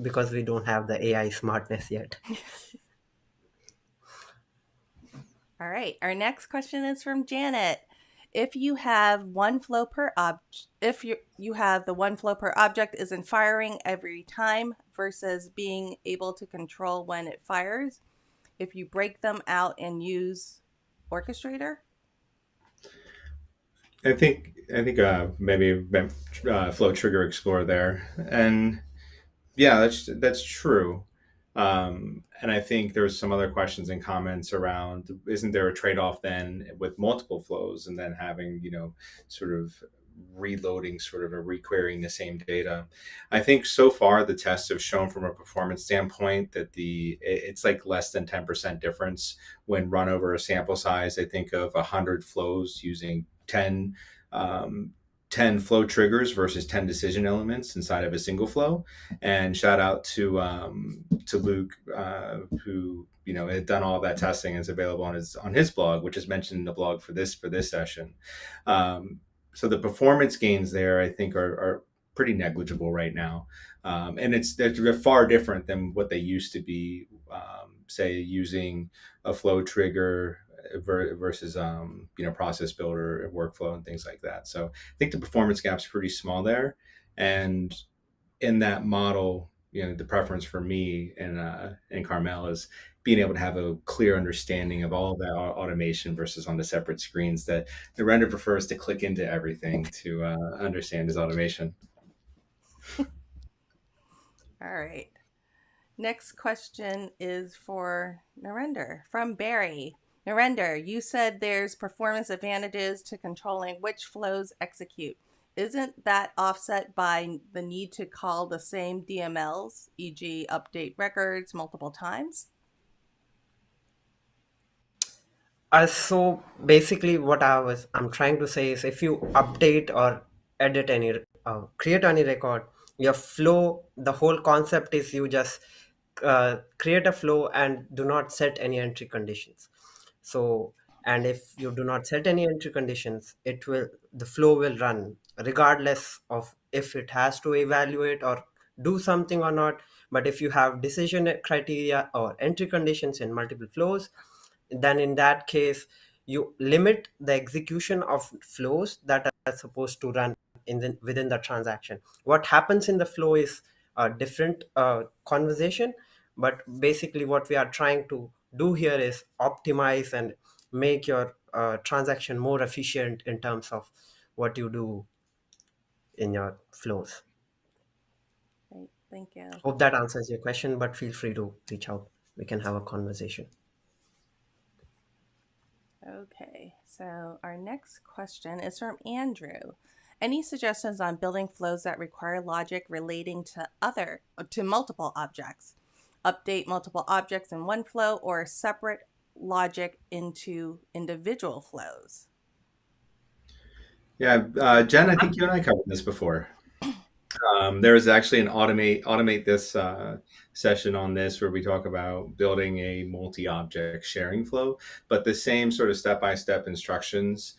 because we don't have the AI smartness yet. All right. Our next question is from Janet. If you have one flow per object, if you have the one flow per object isn't firing every time versus being able to control when it fires, if you break them out and use Orchestrator? I think maybe Flow Trigger Explorer there, and yeah, that's true. And I think there's some other questions and comments around, isn't there a trade-off then with multiple flows and then having, sort of reloading, sort of a requerying the same data? I think so far the tests have shown from a performance standpoint that it's like less than 10% difference when run over a sample size. I think of 100 flows using 10 flow triggers versus 10 decision elements inside of a single flow. And shout out to Luke, who had done all that testing and is available on his blog, which is mentioned in the blog for this session. So the performance gains there, I think, are pretty negligible right now, and they're far different than what they used to be. Say using a flow trigger versus process builder, workflow, and things like that. So I think the performance gap's pretty small there, and in that model, the preference for me and Karmel is being able to have a clear understanding of all that automation versus on the separate screens that Narender prefers to click into everything to understand his automation. All right. Next question is for Narender from Barry. Narender, you said there's performance advantages to controlling which flows execute. Isn't that offset by the need to call the same DMLs, e.g. update records multiple times? So basically, what I'm trying to say is, if you update or edit any, create any record, your flow, the whole concept is you just create a flow and do not set any entry conditions. So, and if you do not set any entry conditions, the flow will run regardless of if it has to evaluate or do something or not. But if you have decision criteria or entry conditions in multiple flows, then in that case you limit the execution of flows that are supposed to run within the transaction. What happens in the flow is a different conversation, but basically what we are trying to do here is optimize and make your transaction more efficient in terms of what you do in your flows. Great, thank you. Hope that answers your question, but feel free to reach out. We can have a conversation. Okay, so our next question is from Andrew. Any suggestions on building flows that require logic relating to multiple objects? Update multiple objects in one flow or separate logic into individual flows? Yeah, Jen, I think you and I covered this before. There is actually an automate this session on this where we talk about building a multi-object sharing flow, but the same sort of step-by-step instructions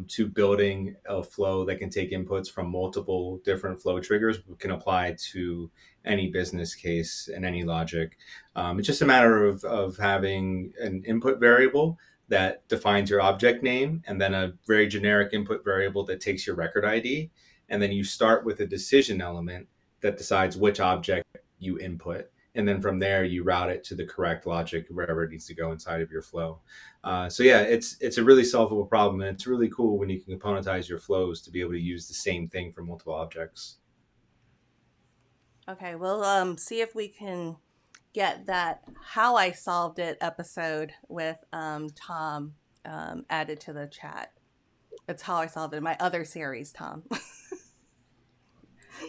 to building a flow that can take inputs from multiple different flow triggers can apply to any business case and any logic. It's just a matter of having an input variable that defines your object name and then a very generic input variable that takes your record ID. And then you start with a decision element that decides which object you input. And then from there, you route it to the correct logic wherever it needs to go inside of your flow. So yeah, it's a really solvable problem. And it's really cool when you can componentize your flows to be able to use the same thing for multiple objects. Okay, we'll see if we can get that How I Solved It episode with Tom added to the chat. It's How I Solved It in my other series, Tom.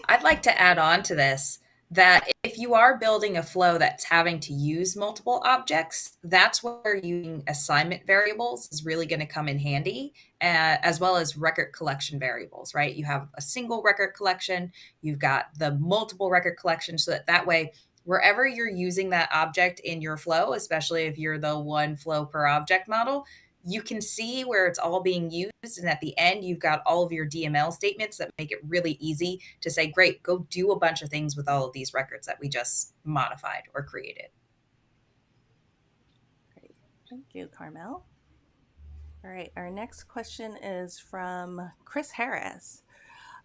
I'd like to add on to this that if you are building a flow that's having to use multiple objects, that's where using assignment variables is really going to come in handy, as well as record collection variables, right? You have a single record collection, you've got the multiple record collection, so that way, wherever you're using that object in your flow, especially if you're the one flow per object model, you can see where it's all being used. And at the end, you've got all of your DML statements that make it really easy to say, great, go do a bunch of things with all of these records that we just modified or created. Great. Thank you, Karmel. All right, our next question is from Chris Harris.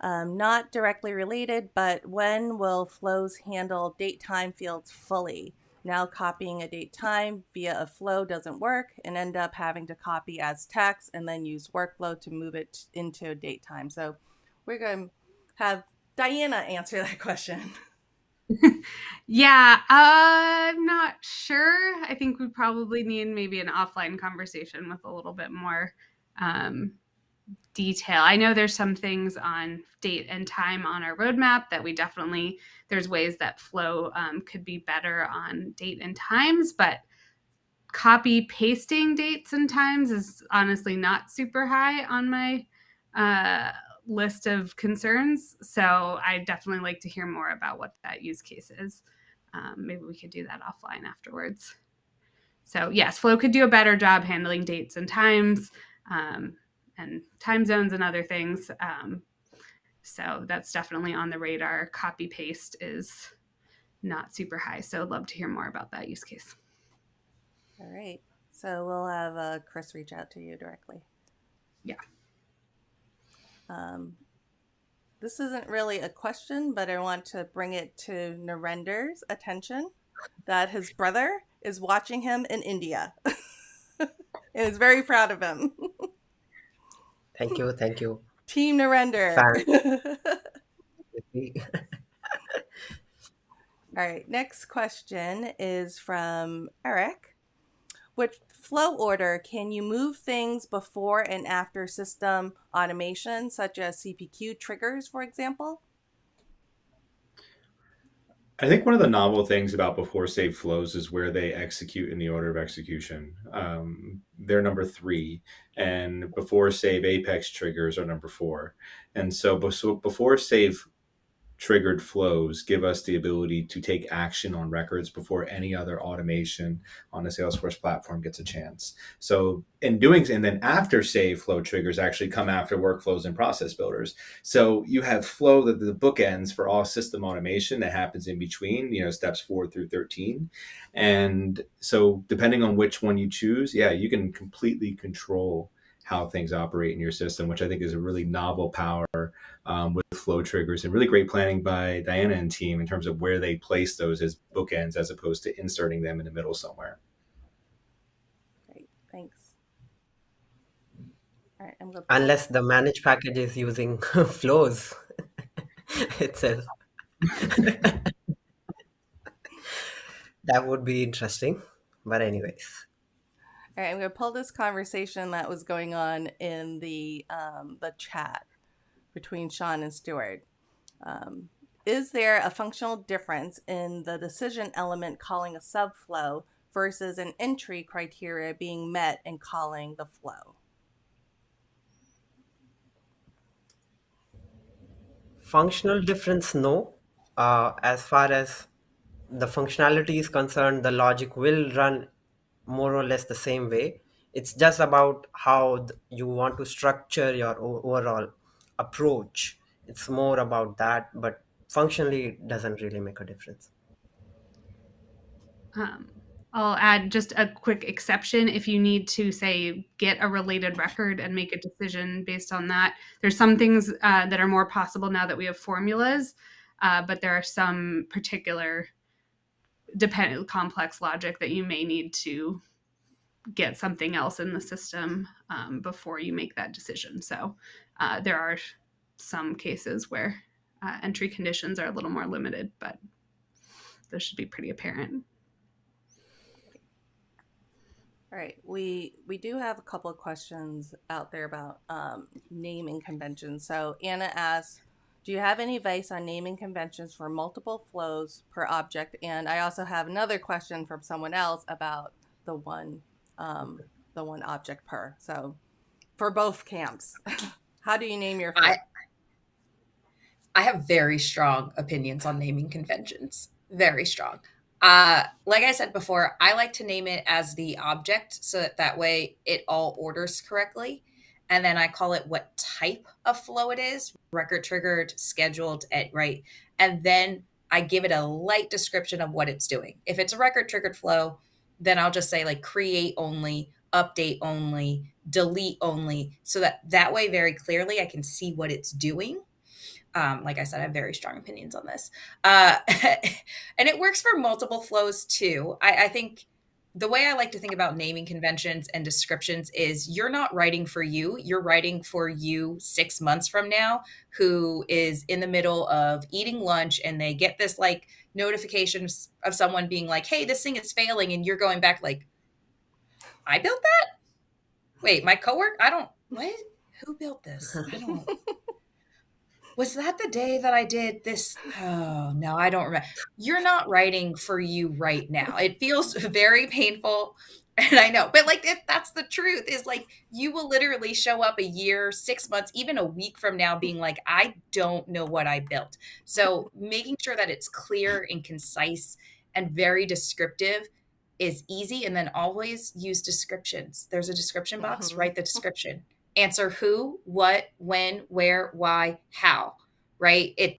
Not directly related, but when will flows handle date time fields fully? Now copying a date time via a flow doesn't work and end up having to copy as text and then use workflow to move it into a date time. So we're going to have Diana answer that question. Yeah, I'm not sure. I think we probably need maybe an offline conversation with a little bit more detail. I know there's some things on date and time on our roadmap that there's ways that flow could be better on date and times, but copy pasting dates and times is honestly not super high on my list of concerns. So I definitely like to hear more about what that use case is. Maybe we could do that offline afterwards. So yes, Flow could do a better job handling dates and times and time zones and other things. So that's definitely on the radar. Copy paste is not super high. So I'd love to hear more about that use case. All right. So we'll have Chris reach out to you directly. Yeah. This isn't really a question, but I want to bring it to Narender's attention that his brother is watching him in India. And is very proud of him. Thank you. Team Narender. All right, next question is from Eric. With flow order, can you move things before and after system automation, such as CPQ triggers, for example? I think one of the novel things about before save flows is where they execute in the order of execution. They're number 3, and before save apex triggers are number 4. And so before save triggered flows give us the ability to take action on records before any other automation on the Salesforce platform gets a chance. So in doing, and then after save flow triggers actually come after workflows and process builders. So you have flow, that the bookends for all system automation that happens in between, steps 4 through 13. And so depending on which one you choose, you can completely control how things operate in your system, which I think is a really novel power with flow triggers, and really great planning by Diana and team in terms of where they place those as bookends as opposed to inserting them in the middle somewhere. Great, thanks. All right, I'm going Unless the managed package is using flows itself. That would be interesting. But anyways. All right, I'm going to pull this conversation that was going on in the chat between Sean and Stuart. Is there a functional difference in the decision element calling a subflow versus an entry criteria being met in calling the flow? Functional difference, no. As far as the functionality is concerned, the logic will run more or less the same way. It's just about how you want to structure your overall approach. It's more about that, but functionally, it doesn't really make a difference. I'll add just a quick exception if you need to, say, get a related record and make a decision based on that. There's some things that are more possible now that we have formulas, but there are some particular complex logic that you may need to get something else in the system before you make that decision. So there are some cases where entry conditions are a little more limited, but those should be pretty apparent. All right, we do have a couple of questions out there about naming conventions. So Anna asks, do you have any advice on naming conventions for multiple flows per object? And I also have another question from someone else about the one object per. So for both camps, how do you name your flow? I have very strong opinions on naming conventions. Very strong. Like I said before, I like to name it as the object so that way it all orders correctly. And then I call it what type of flow it is, record triggered, scheduled, right? And then I give it a light description of what it's doing. If it's a record triggered flow, then I'll just say like create only, update only, delete only, so that way very clearly I can see what it's doing. Like I said, I have very strong opinions on this. And it works for multiple flows too. I think the way I like to think about naming conventions and descriptions is you're not writing for you. You're writing for you 6 months from now, who is in the middle of eating lunch and they get this like notification of someone being like, hey, this thing is failing. And you're going back like, I built that? Wait, my coworker? What? Who built this? I don't. Was that the day that I did this? Oh, no, I don't remember. You're not writing for you right now. It feels very painful. And I know, but like, if that's the truth, is like, you will literally show up a year, 6 months, even a week from now being like, I don't know what I built. So making sure that it's clear and concise and very descriptive is easy. And then always use descriptions. There's a description box, write the description. Answer who, what, when, where, why, how, right?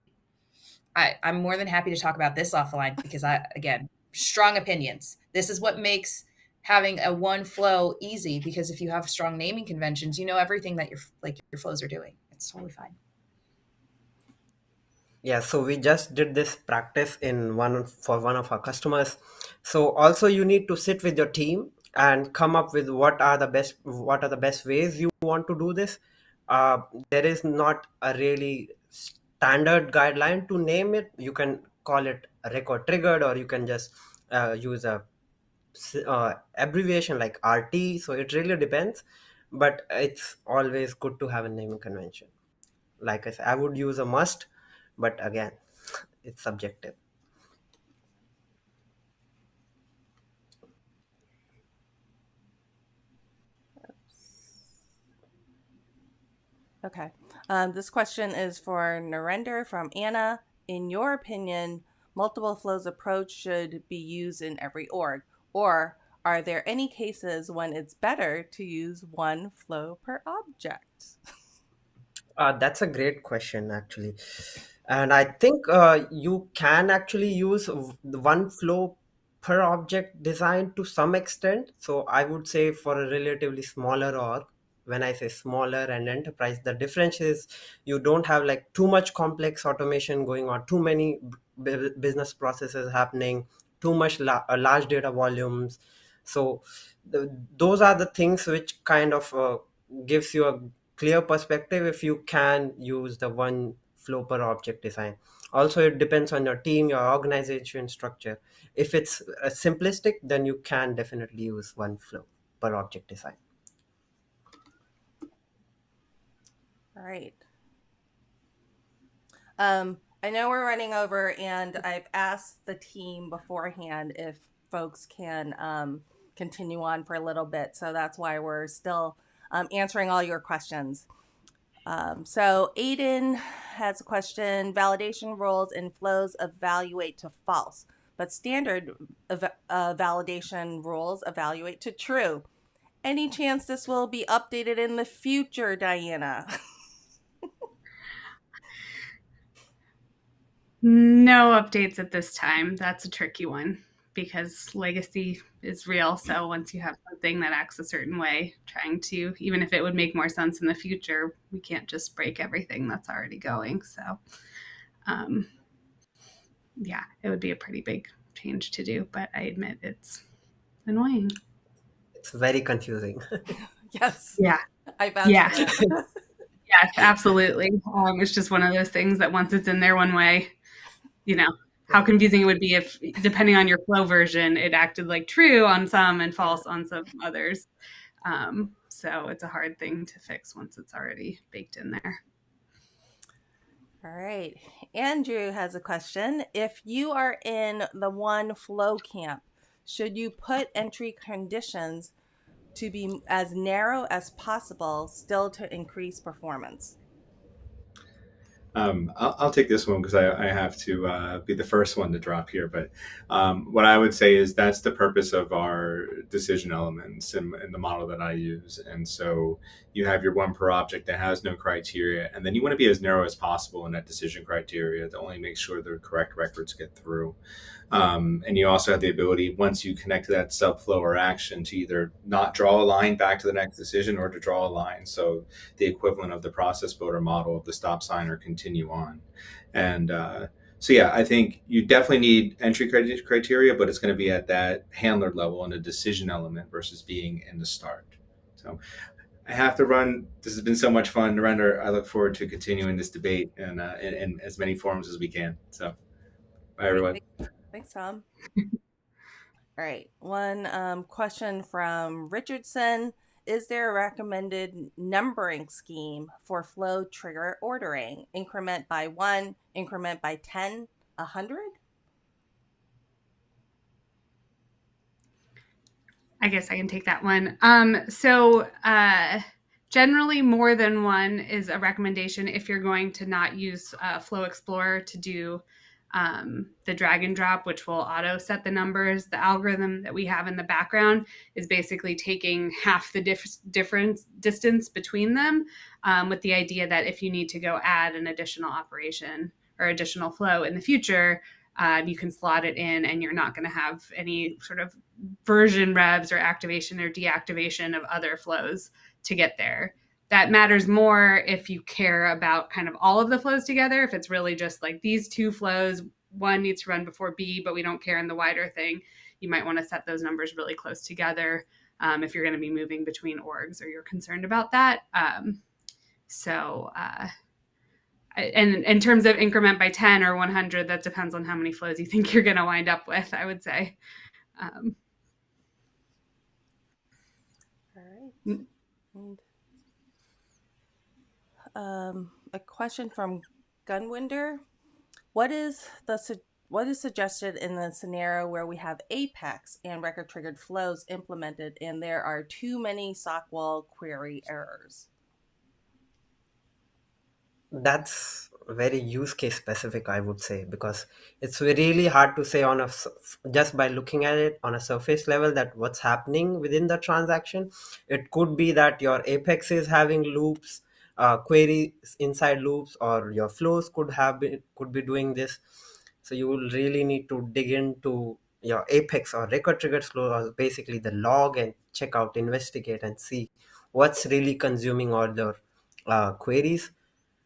I'm more than happy to talk about this offline because again, strong opinions. This is what makes having a one flow easy, because if you have strong naming conventions, you know everything that your flows are doing. It's totally fine. Yeah, so we just did this practice for one of our customers. So also you need to sit with your team and come up with what are the best ways you want to do this. There is not a really standard guideline to name it. You can call it record triggered, or you can just use a abbreviation like RT. So it really depends, but it's always good to have a naming convention. Like I said, I would use a must, but again, it's subjective. Okay. This question is for Narender from Anna. In your opinion, multiple flows approach should be used in every org, or are there any cases when it's better to use one flow per object? That's a great question, actually. And I think you can actually use the one flow per object design to some extent. So I would say for a relatively smaller org, when I say smaller and enterprise, the difference is you don't have like too much complex automation going on, too many business processes happening, too much large data volumes. So those are the things which kind of gives you a clear perspective if you can use the one flow per object design. Also, it depends on your team, your organization structure. If it's simplistic, then you can definitely use one flow per object design. All right. I know we're running over, and I've asked the team beforehand if folks can continue on for a little bit. So that's why we're still answering all your questions. So Aiden has a question. Validation rules and flows evaluate to false, but standard validation rules evaluate to true. Any chance this will be updated in the future, Diana? No updates at this time. That's a tricky one because legacy is real. So once you have something that acts a certain way, trying to, even if it would make more sense in the future, we can't just break everything that's already going. So, yeah, it would be a pretty big change to do, but I admit it's annoying. It's very confusing. Yes. Yeah. I vouch Yeah. for that. Yes, absolutely. It's just one of those things that once it's in there one way, you know, how confusing it would be if, depending on your flow version, it acted like true on some and false on some others. So it's a hard thing to fix once it's already baked in there. All right. Andrew has a question. If you are in the one flow camp, should you put entry conditions to be as narrow as possible, still to increase performance? I'll take this one because I have to be the first one to drop here. But what I would say is that's the purpose of our decision elements in the model that I use. And so you have your one per object that has no criteria, and then you want to be as narrow as possible in that decision criteria to only make sure the correct records get through. And you also have the ability, once you connect to that subflow or action, to either not draw a line back to the next decision or to draw a line. So the equivalent of the process builder model of the stop sign or continue on. And so, yeah, I think you definitely need entry criteria, but it's going to be at that handler level and a decision element versus being in the start. So I have to run. This has been so much fun, Narender. I look forward to continuing this debate and in as many forums as we can. So, bye, everyone. Thanks, Tom. All right. One question from Richardson. Is there a recommended numbering scheme for flow trigger ordering? Increment by 1, increment by 10, 100? I guess I can take that one. Generally, more than one is a recommendation if you're going to not use Flow Explorer to do the drag and drop, which will auto set the numbers. The algorithm that we have in the background is basically taking half the difference distance between them, with the idea that if you need to go add an additional operation or additional flow in the future, you can slot it in and you're not going to have any sort of version revs or activation or deactivation of other flows to get there. That matters more if you care about kind of all of the flows together. If it's really just like these two flows, one needs to run before B, but we don't care in the wider thing, you might want to set those numbers really close together if you're going to be moving between orgs or you're concerned about that. And in terms of increment by 10 or 100, that depends on how many flows you think you're going to wind up with, I would say. All right. And, a question from Gunwinder. What is suggested in the scenario where we have Apex and record triggered flows implemented and there are too many sock wall query errors? That's very use case specific, I would say, because it's really hard to say just by looking at it on a surface level that what's happening within the transaction. It could be that your Apex is having loops, queries inside loops, or your flows could be doing this. So you will really need to dig into your Apex or record triggered flow, or basically the log, and check out, investigate, and see what's really consuming all the queries.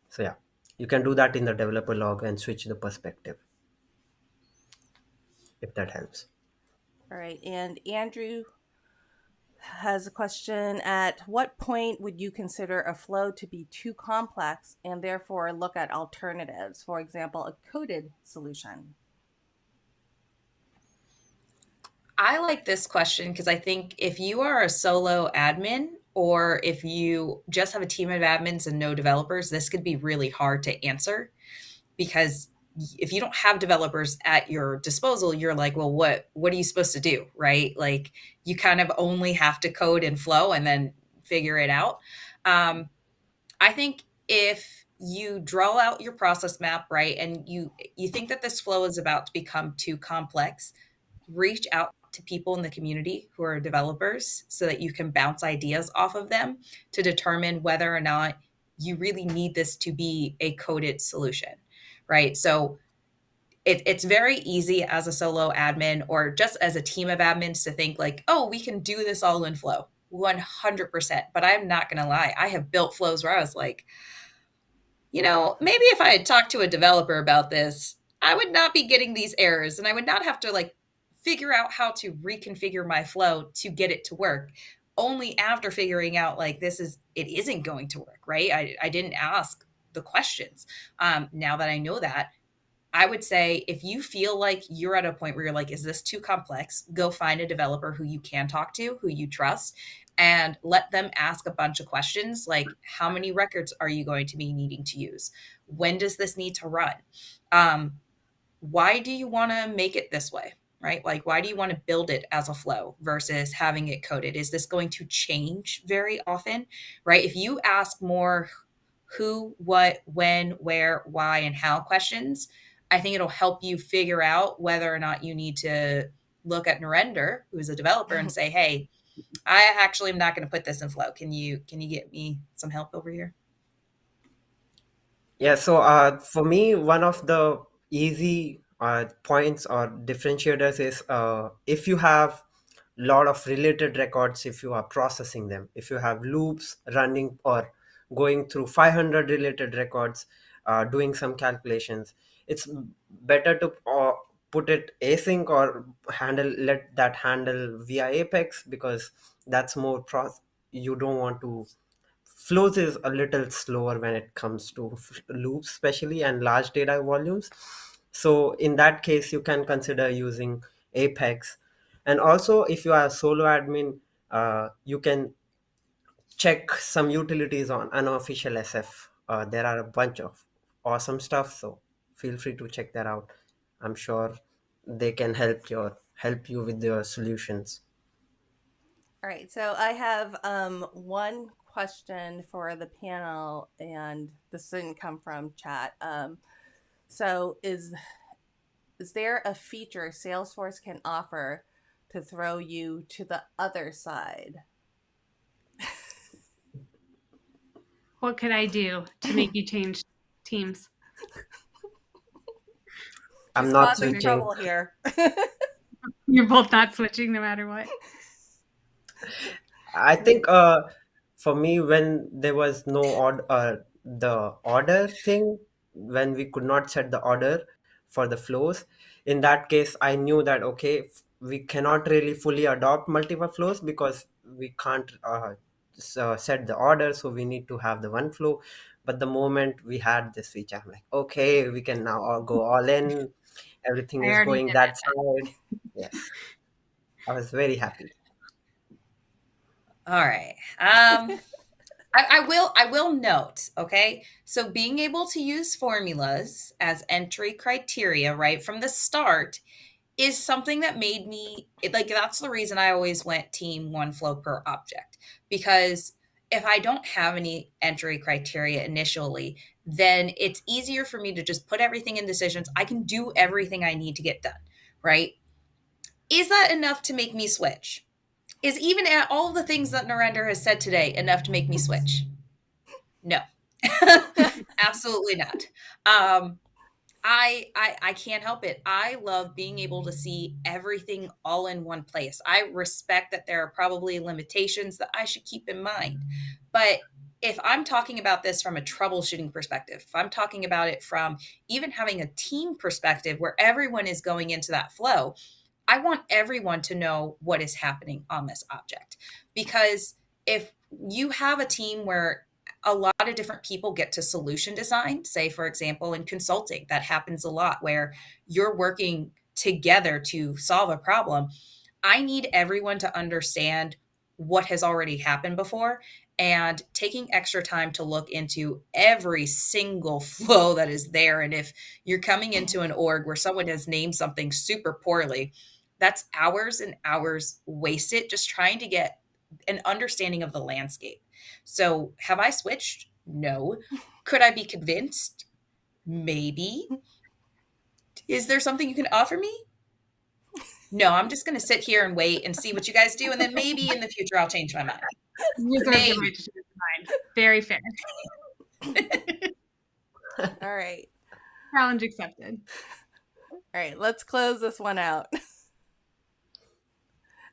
So yeah, you can do that in the developer log and switch the perspective, if that helps. All right. And Andrew has a question: at what point would you consider a flow to be too complex and therefore look at alternatives, for example, a coded solution? I like this question because I think if you are a solo admin or if you just have a team of admins and no developers, this could be really hard to answer because if you don't have developers at your disposal, you're like, well, what are you supposed to do, right? Like you kind of only have to code in Flow and then figure it out. I think if you draw out your process map, right, and you think that this flow is about to become too complex, reach out to people in the community who are developers so that you can bounce ideas off of them to determine whether or not you really need this to be a coded solution, right? So it's very easy as a solo admin or just as a team of admins to think like, oh, we can do this all in Flow 100%. But I'm not going to lie. I have built flows where I was like, maybe if I had talked to a developer about this, I would not be getting these errors and I would not have to like figure out how to reconfigure my flow to get it to work. Only after figuring out like it isn't going to work, right? I didn't ask the questions. Now that I know that, I would say if you feel like you're at a point where you're like, is this too complex? Go find a developer who you can talk to, who you trust, and let them ask a bunch of questions like, how many records are you going to be needing to use? When does this need to run? Why do you want to make it this way? Right? Like, why do you want to build it as a flow versus having it coded? Is this going to change very often? Right? If you ask more who, what, when, where, why, and how questions, I think it'll help you figure out whether or not you need to look at Narender, who is a developer, and say, hey, I actually am not going to put this in Flow. Can you get me some help over here? Yeah, so for me, one of the easy points or differentiators is if you have a lot of related records, if you are processing them, if you have loops running or going through 500 related records, doing some calculations, it's better to put it async or let that handle via Apex, because that's more you don't want to. Flows is a little slower when it comes to loops, especially, and large data volumes. So in that case, you can consider using Apex. And also, if you are a solo admin, you can check some utilities on unofficial SF. There are a bunch of awesome stuff, so feel free to check that out. I'm sure they can help you with your solutions. All right, so I have one question for the panel, and this didn't come from chat. So is there a feature Salesforce can offer to throw you to the other side? What could I do to make you change teams? I'm She's not causing switching. trouble here. You're both not switching no matter what. I think for me, when there was no the order thing, when we could not set the order for the flows, in that case, I knew that, okay, we cannot really fully adopt multiple flows because we can't set the order. So we need to have the one flow. But the moment we had this feature, I'm like, okay, we can now all go all in. Everything I is already going did that it. side. Yes, I was very happy. All right. I will note, okay? So being able to use formulas as entry criteria right from the start is something that made me like that's the reason I always went team one flow per object, because if I don't have any entry criteria initially, then it's easier for me to just put everything in decisions. I can do everything I need to get done, right? Is that enough to make me switch? Is even at all the things that Narender has said today enough to make me switch? No, absolutely not. I can't help it. I love being able to see everything all in one place. I respect that there are probably limitations that I should keep in mind. But if I'm talking about this from a troubleshooting perspective, if I'm talking about it from even having a team perspective where everyone is going into that flow, I want everyone to know what is happening on this object. Because if you have a team where a lot of different people get to solution design, say, for example, in consulting, that happens a lot where you're working together to solve a problem. I need everyone to understand what has already happened before and taking extra time to look into every single flow that is there. And if you're coming into an org where someone has named something super poorly, that's hours and hours wasted just trying to get an understanding of the landscape. So have I switched? No. Could I be convinced? Maybe. Is there something you can offer me? No, I'm just going to sit here and wait and see what you guys do. And then maybe in the future, I'll change my mind. Reserve the right to change your mind. Very fair. All right. Challenge accepted. All right, let's close this one out.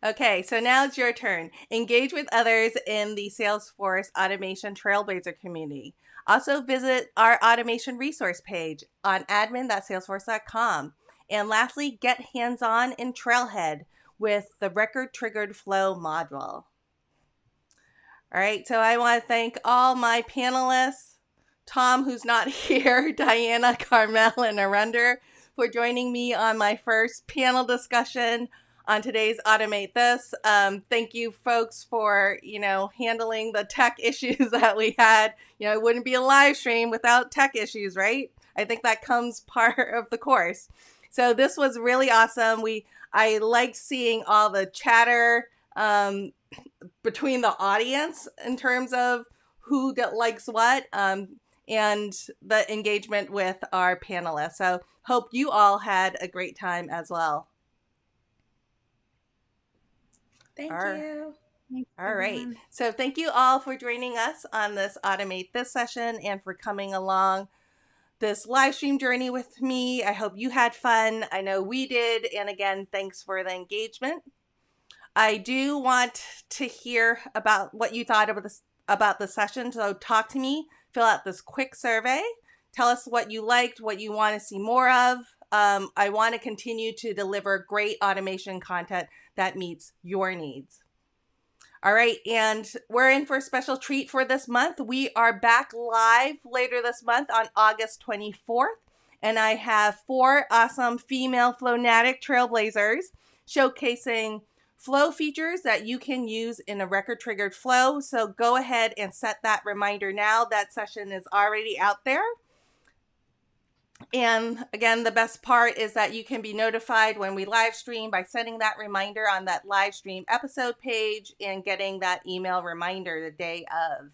Okay, so now it's your turn. Engage with others in the Salesforce Automation Trailblazer community. Also visit our automation resource page on admin.salesforce.com. And lastly, get hands-on in Trailhead with the record triggered flow module. All right, so I want to thank all my panelists, Tom, who's not here, Diana, Karmel, and Narender, for joining me on my first panel discussion on today's Automate This. Thank you, folks, for, handling the tech issues that we had. It wouldn't be a live stream without tech issues, right? I think that comes part of the course. So this was really awesome. I liked seeing all the chatter between the audience in terms of who likes what, and the engagement with our panelists. So hope you all had a great time as well. Thank you. Thanks, All right. everyone. So thank you all for joining us on this Automate This session and for coming along this live stream journey with me. I hope you had fun. I know we did. And again, thanks for the engagement. I do want to hear about what you thought about the session. So talk to me, fill out this quick survey. Tell us what you liked, what you want to see more of. I want to continue to deliver great automation content that meets your needs. All right, and we're in for a special treat for this month. We are back live later this month on August 24th, and I have 4 awesome female Flownatic Trailblazers showcasing flow features that you can use in a record-triggered flow. So go ahead and set that reminder now. That session is already out there. And again, the best part is that you can be notified when we live stream by setting that reminder on that live stream episode page and getting that email reminder the day of.